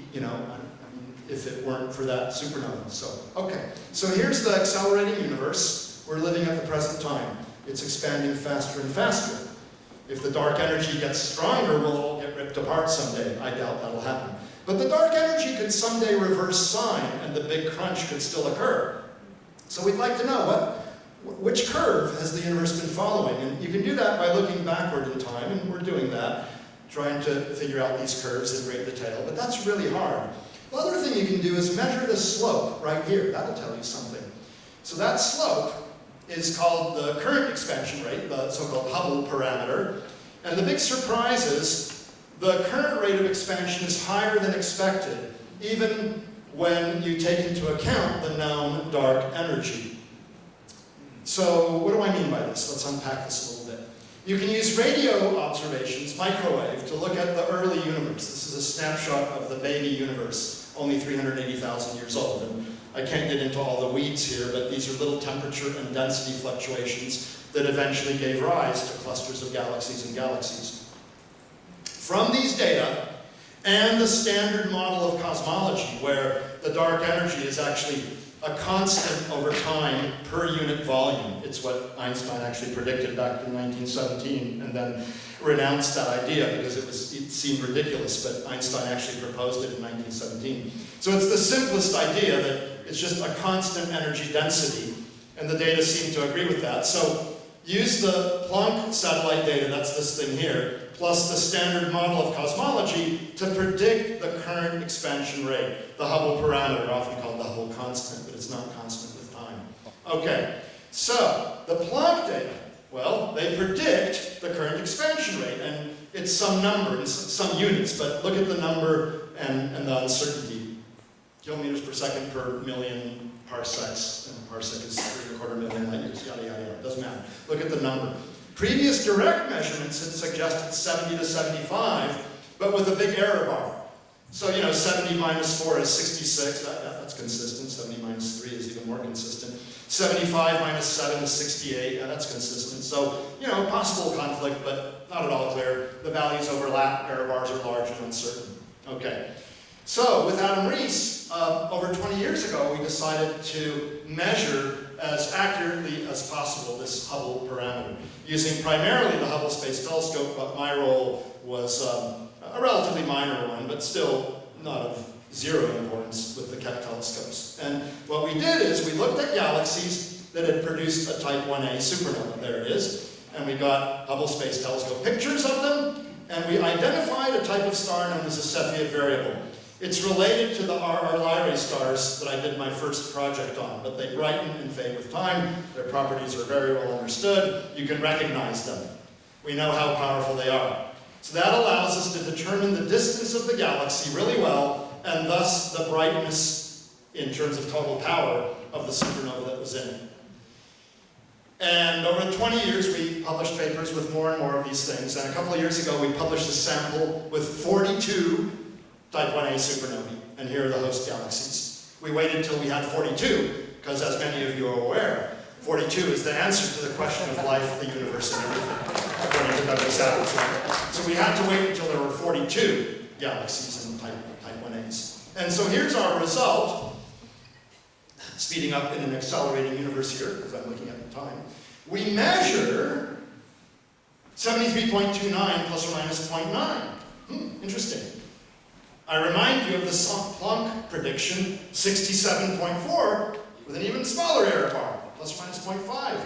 if it weren't for that supernova. So, okay. So here's the accelerating universe we're living at the present time. It's expanding faster and faster. If the dark energy gets stronger, we'll all get ripped apart someday. I doubt that'll happen. But the dark energy could someday reverse sign, and the big crunch could still occur. So we'd like to know which curve has the universe been following? And you can do that by looking backward in time, and we're doing that, trying to figure out these curves in great detail, but that's really hard. The other thing you can do is measure the slope right here. That'll tell you something. So that slope is called the current expansion rate, the so-called Hubble parameter. And the big surprise is the current rate of expansion is higher than expected, even when you take into account the known dark energy. So what do I mean by this? Let's unpack this a little bit. You can use radio observations, microwave, to look at the early universe. This is a snapshot of the baby universe, only 380,000 years old. And I can't get into all the weeds here, but these are little temperature and density fluctuations that eventually gave rise to clusters of galaxies and galaxies. From these data, and the standard model of cosmology, where the dark energy is actually a constant over time per unit volume. It's what Einstein actually predicted back in 1917 and then renounced that idea because it seemed ridiculous, but Einstein actually proposed it in 1917. So it's the simplest idea that it's just a constant energy density, and the data seem to agree with that. So use the Planck satellite data, that's this thing here, plus the standard model of cosmology to predict the current expansion rate, the Hubble parameter, often called the Hubble constant, but it's not constant with time. Okay, so the Planck data, well, they predict the current expansion rate, and it's some number, it's some units, but look at the number and the uncertainty. Kilometers per second per million parsecs, and a parsec is 3¼ million light years, yada, yada, yada, doesn't matter. Look at the number. Previous direct measurements had suggested 70 to 75, but with a big error bar. So, 70 minus 4 is 66, that's consistent. 70 minus 3 is even more consistent. 75 minus 7 is 68, that's consistent. So, possible conflict, but not at all clear. The values overlap, error bars are large and uncertain. Okay. So, with Adam Rees, over 20 years ago, we decided to measure as accurately as possible this Hubble parameter, using primarily the Hubble Space Telescope, but my role was a relatively minor one, but still not of zero importance with the Keck telescopes. And what we did is we looked at galaxies that had produced a Type 1a supernova, there it is, and we got Hubble Space Telescope pictures of them, and we identified a type of star known as a Cepheid variable. It's related to the RR Lyrae stars that I did my first project on, but they brighten and fade with time. Their properties are very well understood. You can recognize them. We know how powerful they are. So that allows us to determine the distance of the galaxy really well, and thus the brightness in terms of total power of the supernova that was in it. And over 20 years, we published papers with more and more of these things. And a couple of years ago, we published a sample with 42 Type 1a supernovae, and here are the host galaxies. We waited until we had 42, because as many of you are aware, 42 is the answer to the question of life, the universe, and everything, according to Douglas Adams. So we had to wait until there were 42 galaxies and Type 1a's. And so here's our result, speeding up in an accelerating universe here, because I'm looking at the time. We measure 73.29 plus or minus 0.9. Interesting. I remind you of the Planck prediction, 67.4, with an even smaller error bar, plus or minus 0.5.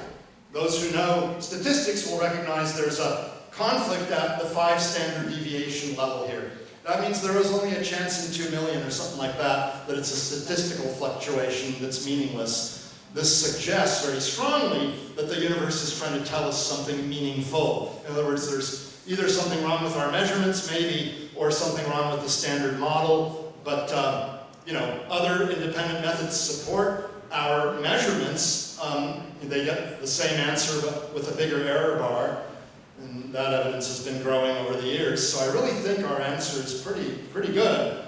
Those who know statistics will recognize there's a conflict at the 5 standard deviation level here. That means there is only a chance in 2 million or something like that it's a statistical fluctuation that's meaningless. This suggests very strongly that the universe is trying to tell us something meaningful. In other words, there's either something wrong with our measurements, maybe, or something wrong with the standard model, but other independent methods support our measurements. They get the same answer, but with a bigger error bar, and that evidence has been growing over the years. So I really think our answer is pretty good.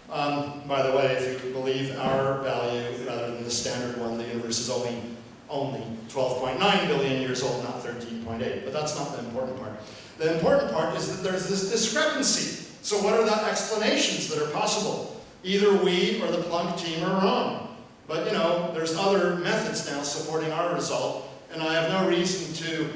By the way, if you believe our value rather than the standard one, the universe is only 12.9 billion years old, not 13.8. But that's not the important part. The important part is that there's this discrepancy. So what are the explanations that are possible? Either we or the Planck team are wrong. But there's other methods now supporting our result, and I have no reason to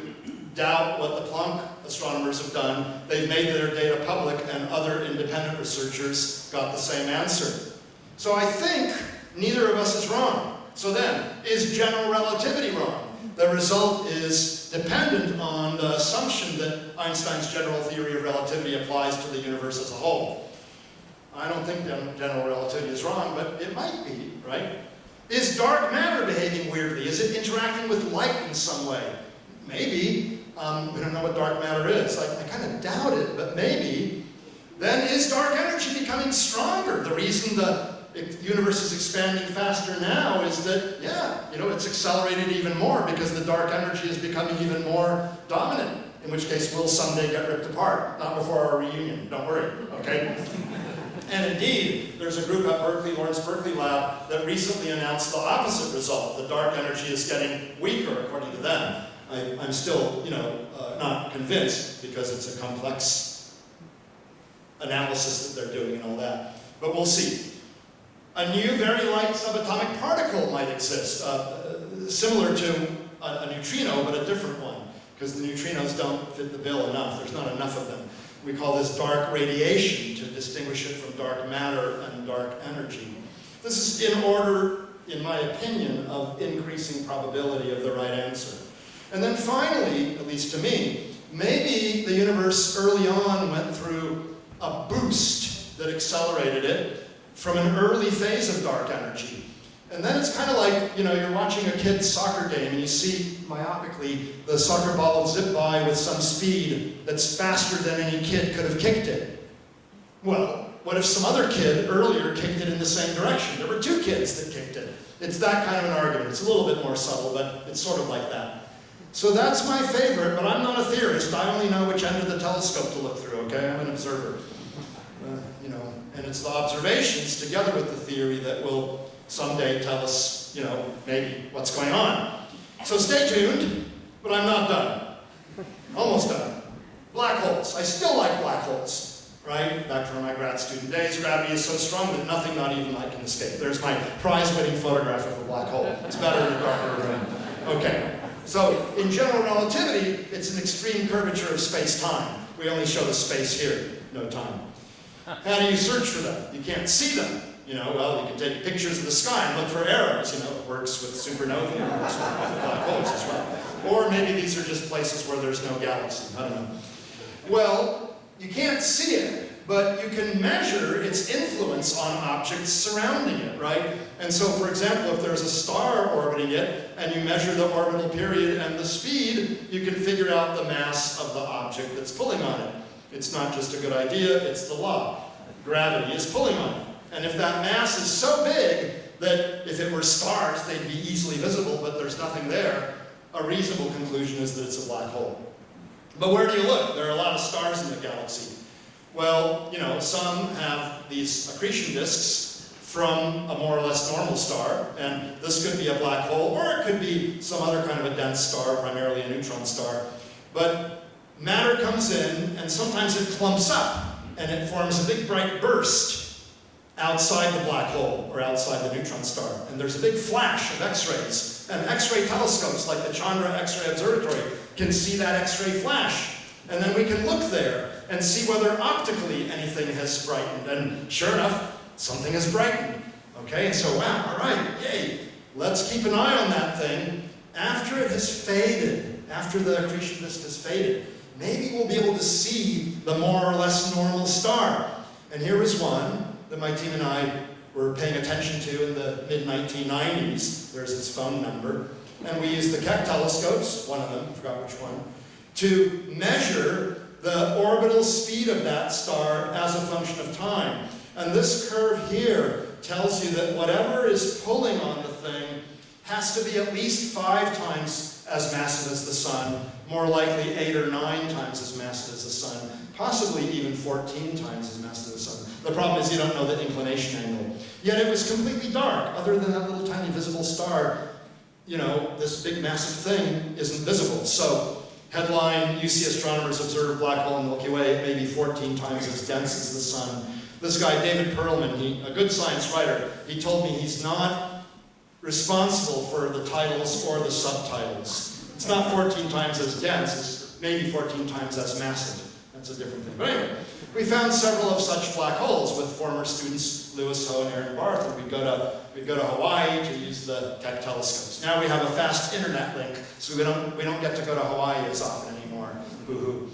doubt what the Planck astronomers have done. They've made their data public, and other independent researchers got the same answer. So I think neither of us is wrong. So then, is general relativity wrong? The result is dependent on the assumption that Einstein's general theory of relativity applies to the universe as a whole. I don't think general relativity is wrong, but it might be, right? Is dark matter behaving weirdly? Is it interacting with light in some way? Maybe. We don't know what dark matter is. I kind of doubt it, but maybe. Then is dark energy becoming stronger? The reason the universe is expanding faster now is that, it's accelerated even more because the dark energy is becoming even more dominant. in which case we'll someday get ripped apart. Not before our reunion, don't worry, okay? And indeed, there's a group at Berkeley, Lawrence Berkeley Lab, that recently announced the opposite result. The dark energy is getting weaker, according to them. I'm still, not convinced, because it's a complex analysis that they're doing and all that. But we'll see. A new very light subatomic particle might exist, similar to a neutrino, but a different one, because the neutrinos don't fit the bill enough. There's not enough of them. We call this dark radiation to distinguish it from dark matter and dark energy. This is in order, in my opinion, of increasing probability of the right answer. And then finally, at least to me, maybe the universe early on went through a boost that accelerated it from an early phase of dark energy. And then it's kind of like, you're watching a kid's soccer game and you see myopically the soccer ball zip by with some speed that's faster than any kid could have kicked it. Well, what if some other kid earlier kicked it in the same direction? There were two kids that kicked it. It's that kind of an argument. It's a little bit more subtle, but it's sort of like that. So that's my favorite, but I'm not a theorist. I only know which end of the telescope to look through, okay? I'm an observer. And it's the observations together with the theory that will someday tell us, maybe what's going on. So stay tuned, but I'm not done. Almost done. Black holes. I still like black holes, right? Back from my grad student days, gravity is so strong that nothing, not even light, can escape. There's my prize-winning photograph of a black hole. It's better in a darker room. Okay. So in general relativity, it's an extreme curvature of space-time. We only show the space here, no time. How do you search for them? You can't see them. Well, you can take pictures of the sky and look for arrows. It works with supernovae, it works with black holes as well. Or maybe these are just places where there's no galaxy. I don't know. Well, you can't see it, but you can measure its influence on objects surrounding it, right? And so, for example, if there's a star orbiting it, and you measure the orbital period and the speed, you can figure out the mass of the object that's pulling on it. It's not just a good idea, it's the law. Gravity is pulling on it. And if that mass is so big that if it were stars, they'd be easily visible, but there's nothing there, a reasonable conclusion is that it's a black hole. But where do you look? There are a lot of stars in the galaxy. Well, some have these accretion disks from a more or less normal star, and this could be a black hole, or it could be some other kind of a dense star, primarily a neutron star. But matter comes in, and sometimes it clumps up, and it forms a big bright burst outside the black hole, or outside the neutron star. And there's a big flash of X-rays. And X-ray telescopes, like the Chandra X-ray Observatory, can see that X-ray flash. And then we can look there and see whether optically anything has brightened. And sure enough, something has brightened. Okay, and so, wow, all right, yay. Let's keep an eye on that thing. After it has faded, after the accretion disk has faded, maybe we'll be able to see the more or less normal star. And here is one that my team and I were paying attention to in the mid-1990s. There's its phone number. And we used the Keck telescopes, one of them, I forgot which one, to measure the orbital speed of that star as a function of time. And this curve here tells you that whatever is pulling on the thing has to be at least 5 times as massive as the sun, more likely 8 or 9 times as massive as the sun, possibly even 14 times as massive as the sun. The problem is you don't know the inclination angle. Yet it was completely dark. Other than that little tiny visible star, this big massive thing isn't visible. So, headline, UC astronomers observe black hole in the Milky Way. It may be 14 times as dense as the sun. This guy, David Perlman, a good science writer, he told me he's not responsible for the titles or the subtitles. It's not 14 times as dense, it's maybe 14 times as massive. That's a different thing. But anyway, we found several of such black holes with former students Lewis Ho and Aaron Barth, and we'd go to Hawaii to use the Keck telescopes. Now we have a fast internet link, so we don't get to go to Hawaii as often anymore. Boo-hoo.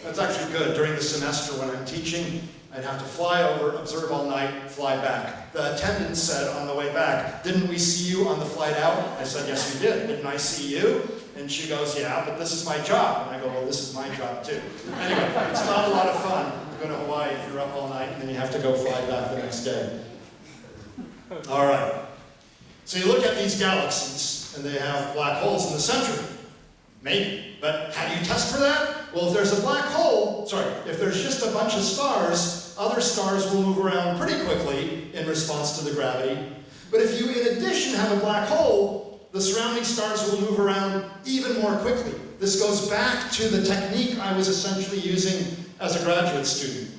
That's actually good. During the semester when I'm teaching, I'd have to fly over, observe all night, fly back. The attendant said on the way back, "Didn't we see you on the flight out?" I said, "Yes, we did. Didn't I see you?" And she goes, "Yeah, but this is my job." And I go, "Well, this is my job too." Anyway, it's not a lot of fun to go to Hawaii if you're up all night and then you have to go fly back the next day. All right. So you look at these galaxies, and they have black holes in the center. Maybe, but how do you test for that? Well, if there's a black hole, if there's just a bunch of stars, other stars will move around pretty quickly in response to the gravity. But if you, in addition, have a black hole, the surrounding stars will move around even more quickly. This goes back to the technique I was essentially using as a graduate student.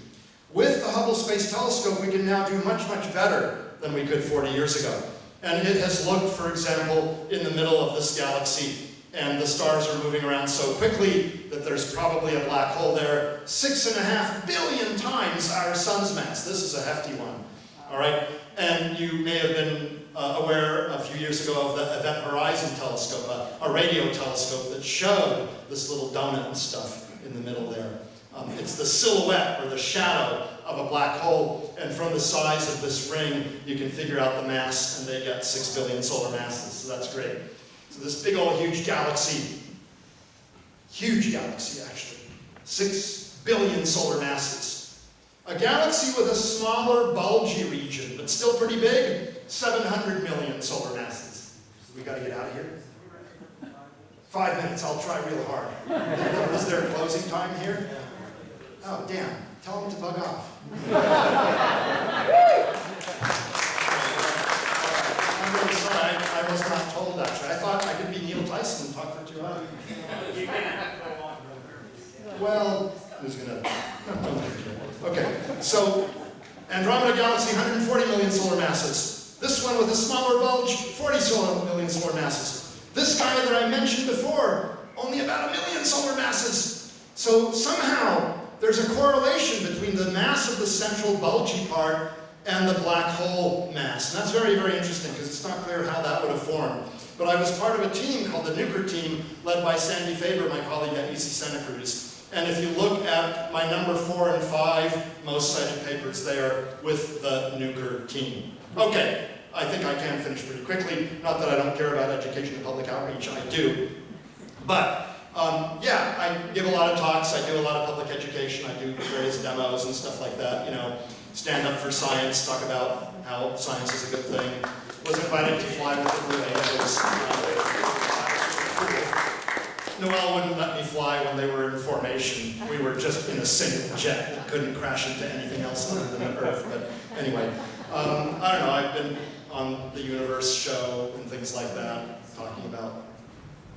With the Hubble Space Telescope, we can now do much, much better than we could 40 years ago. And it has looked, for example, in the middle of this galaxy, and the stars are moving around so quickly that there's probably a black hole there 6.5 billion times our sun's mass. This is a hefty one, all right? And you may have been aware a few years ago of the Event Horizon telescope, a radio telescope that showed this little donut and stuff in the middle there. It's the silhouette or the shadow of a black hole, and from the size of this ring, you can figure out the mass, and they get 6 billion solar masses, so that's great. So this big old huge galaxy actually, 6 billion solar masses. A galaxy with a smaller bulgy region, but still pretty big, 700 million solar masses. We gotta get out of here. 5 minutes, I'll try real hard. Is there a closing time here? Oh, damn, tell them to bug off. I'm really sorry, I was not told actually. I thought I could be Neil Tyson and talk for 2 hours. Well, who's gonna? Okay, so Andromeda Galaxy, 140 million solar masses. This one with a smaller bulge, 40 million solar masses. This guy that I mentioned before, only about 1 million solar masses. So somehow there's a correlation between the mass of the central bulgy part and the black hole mass. And that's very, very interesting because it's not clear how that would have formed. But I was part of a team called the Nuker team, led by Sandy Faber, my colleague at UC Santa Cruz. And if you look at my number 4 and 5 most cited papers, they are with the Nuker team. Okay, I think I can finish pretty quickly. Not that I don't care about education and public outreach, I do. But yeah, I give a lot of talks, I do a lot of public education, I do various demos and stuff like that, you know, stand up for science, talk about how science is a good thing. Was invited to fly with the Blue Angels. Noel wouldn't let me fly when they were in formation. We were just in a single jet that couldn't crash into anything else other than the Earth. But anyway, I don't know, I've been on the Universe show and things like that, talking about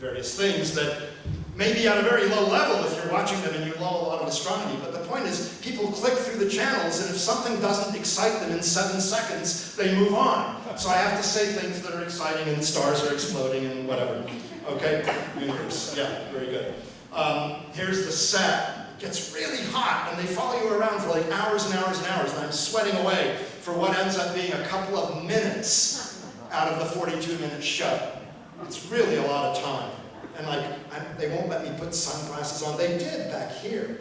various things that may be at a very low level if you're watching them and you know a lot of astronomy, but the point is people click through the channels and if something doesn't excite them in 7 seconds, they move on. So I have to say things that are exciting and stars are exploding and whatever. Okay, Universe, yeah, very good. Here's the set. It gets really hot and they follow you around for like hours and hours and hours and I'm sweating away for what ends up being a couple of minutes out of the 42-minute show. It's really a lot of time. And like, they won't let me put sunglasses on. They did back here.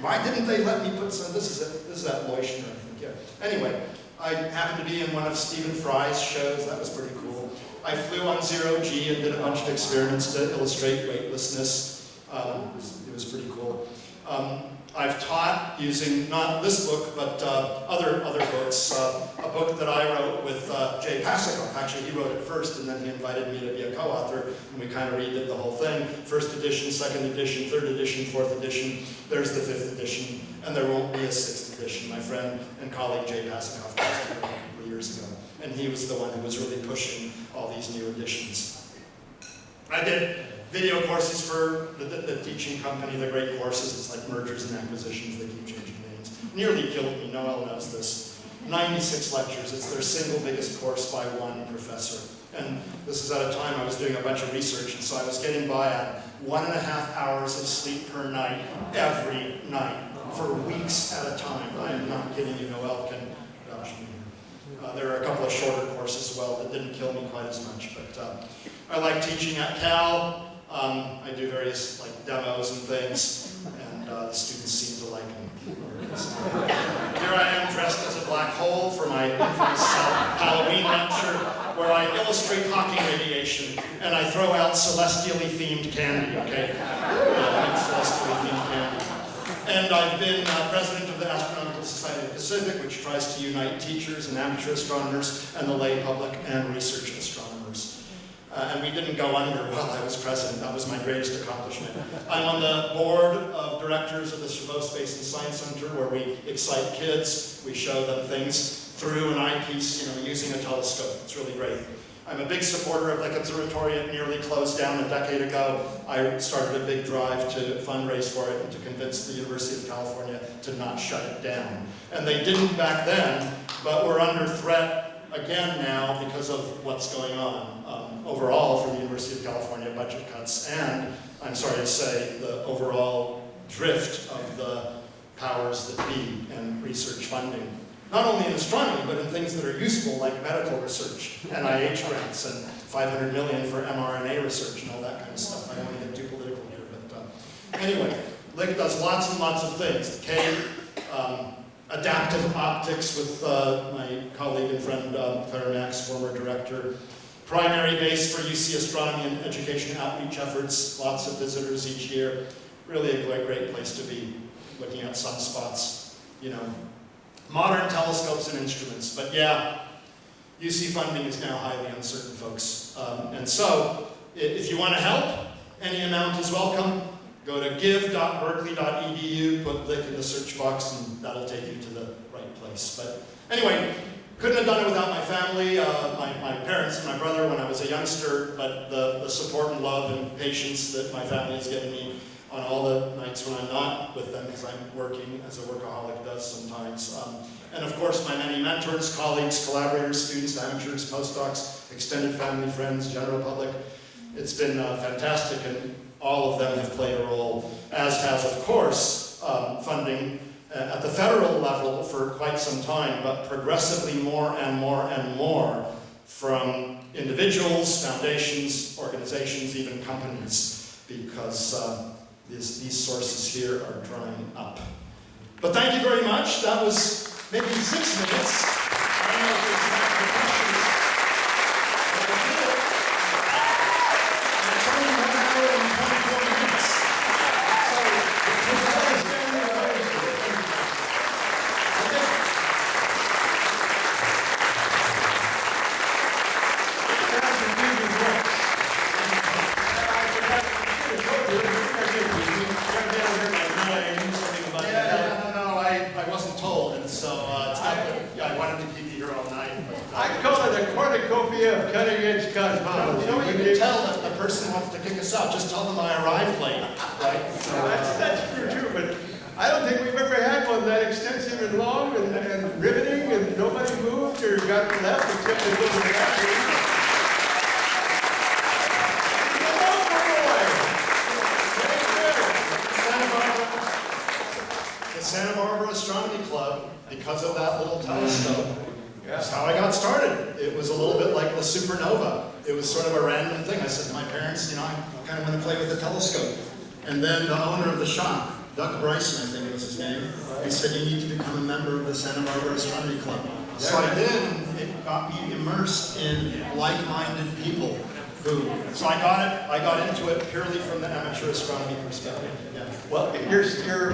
Why didn't they let me put this is at Leuschner, I think, yeah. Anyway, I happened to be in one of Stephen Fry's shows. That was pretty cool. I flew on 0G and did a bunch of experiments to illustrate weightlessness. It was pretty cool. I've taught using not this book, but other books. A book that I wrote with Jay Pasakoff. Actually, he wrote it first, and then he invited me to be a co-author, and we kind of redid the whole thing. First edition, second edition, third edition, fourth edition. There's the 5th edition, and there won't be a 6th edition. My friend and colleague Jay Pasakoff passed away a couple of years ago, and he was the one who was really pushing all these new editions. I did video courses for the teaching company, the great courses. It's like mergers and acquisitions, they keep changing names. Nearly killed me, Noel knows this. 96 lectures, it's their single biggest course by one professor. And this is at a time I was doing a bunch of research, and so I was getting by at 1.5 hours of sleep per night, every night, for weeks at a time. I am not kidding you, Noel can vouch me. There are a couple of shorter courses as well that didn't kill me quite as much, but I like teaching at Cal. I do various like demos and things, and the students seem to like them. Here I am dressed as a black hole for my infamous Halloween lecture, where I illustrate Hawking radiation, and I throw out celestially themed candy, okay? Celestially themed candy. And I've been president of the Astronomical Society of the Pacific, which tries to unite teachers and amateur astronomers and the lay public and research astronomers. and we didn't go under while I was president. That was my greatest accomplishment. I'm on the board of directors of the Chabot Space and Science Center, where we excite kids. We show them things through an eyepiece, using a telescope. It's really great. I'm a big supporter of Lick Observatory. It nearly closed down a decade ago. I started a big drive to fundraise for it and to convince the University of California to not shut it down. And they didn't back then, but we're under threat again now because of what's going on overall for the University of California, budget cuts, and I'm sorry to say, the overall drift of the powers that be and research funding. Not only in astronomy, but in things that are useful, like medical research, NIH grants, and $500 million for mRNA research and all that kind of stuff. I don't want to get too political here, but anyway, Lick does lots and lots of things. The K, adaptive optics with my colleague and friend Claire Max, former director. Primary base for UC astronomy and education outreach efforts. Lots of visitors each year. Really a great place to be, looking at sunspots, Modern telescopes and instruments, but yeah, UC funding is now highly uncertain, folks. And so, if you want to help, any amount is welcome. Go to give.berkeley.edu, put Lick in the search box, and that'll take you to the right place. But anyway, couldn't have done it without my family, my parents and my brother when I was a youngster, but the support and love and patience that my family has given me on all the nights when I'm not with them, because I'm working, as a workaholic does sometimes. And of course, my many mentors, colleagues, collaborators, students, amateurs, postdocs, extended family, friends, general public. It's been fantastic, and all of them have played a role, as has, of course, funding at the federal level for quite some time, but progressively more and more and more from individuals, foundations, organizations, even companies, because these sources here are drying up. But thank you very much. That was maybe 6 minutes. I don't know if there's any questions. But I did it. It's only 1 hour and 24 minutes. So, it's understanding what I was doing. I wasn't told, and so it's not that I wanted to keep you here all night. I call it a cornucopia of cutting-edge cosmology. You can tell that the person wants to kick us out. Just tell them I arrived late, right? That's true too, but I don't think we've ever had one that extensive and long and riveting, and nobody moved or got left except the little guy. Santa Barbara Astronomy Club, because of that little telescope, that's how I got started. It was a little bit like the Supernova. It was sort of a random thing. I said to my parents, I kind of want to play with the telescope. And then the owner of the shop, Doug Bryson, I think was his name, he said, you need to become a member of the Santa Barbara Astronomy Club. So I did, and it got me immersed in like-minded people. So I got into it purely from the amateur astronomy perspective. Yeah. Well, your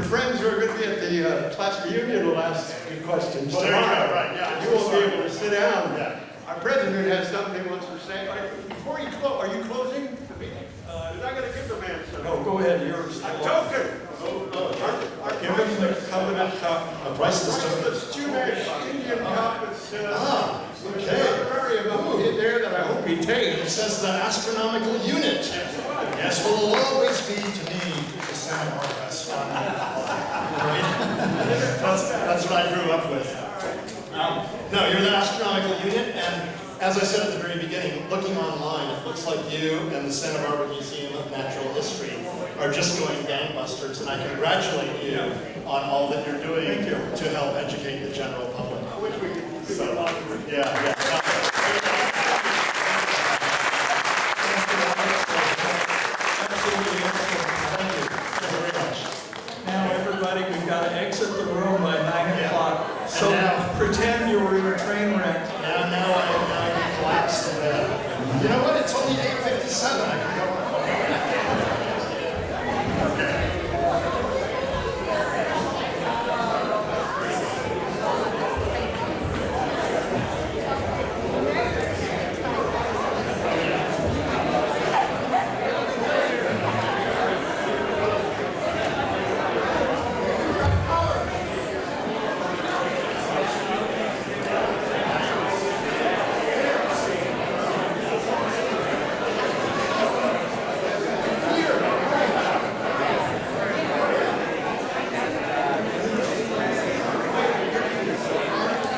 friends who are going to be at the class reunion will ask you questions Well, there you go, right, yeah. You won't be able to sit down. Yeah. Our president has something he wants to say. Before you close, are you closing the meeting? You're not going to give the man something. No, go ahead, yours. A token. Give him the covenant cup. A priceless token. The Stumash Indian cup. It's okay. in there that I hope he It takes. says the astronomical unit. Yes, will always be to me the Santa Barbara Astronomy Club. That's what I grew up with. No, you're the astronomical unit, and as I said at the very beginning, looking online, it looks like you and the Santa Barbara Museum of Natural History are just going gangbusters, and I congratulate you on all that you're doing to help educate the general public. I wish we could do So, a lot of it. yeah. Absolutely excellent. Thank you very much. Now, everybody, we've got to exit the room by 9 o'clock. So now- pretend you were in a train wreck. Now I collapsed. You know what?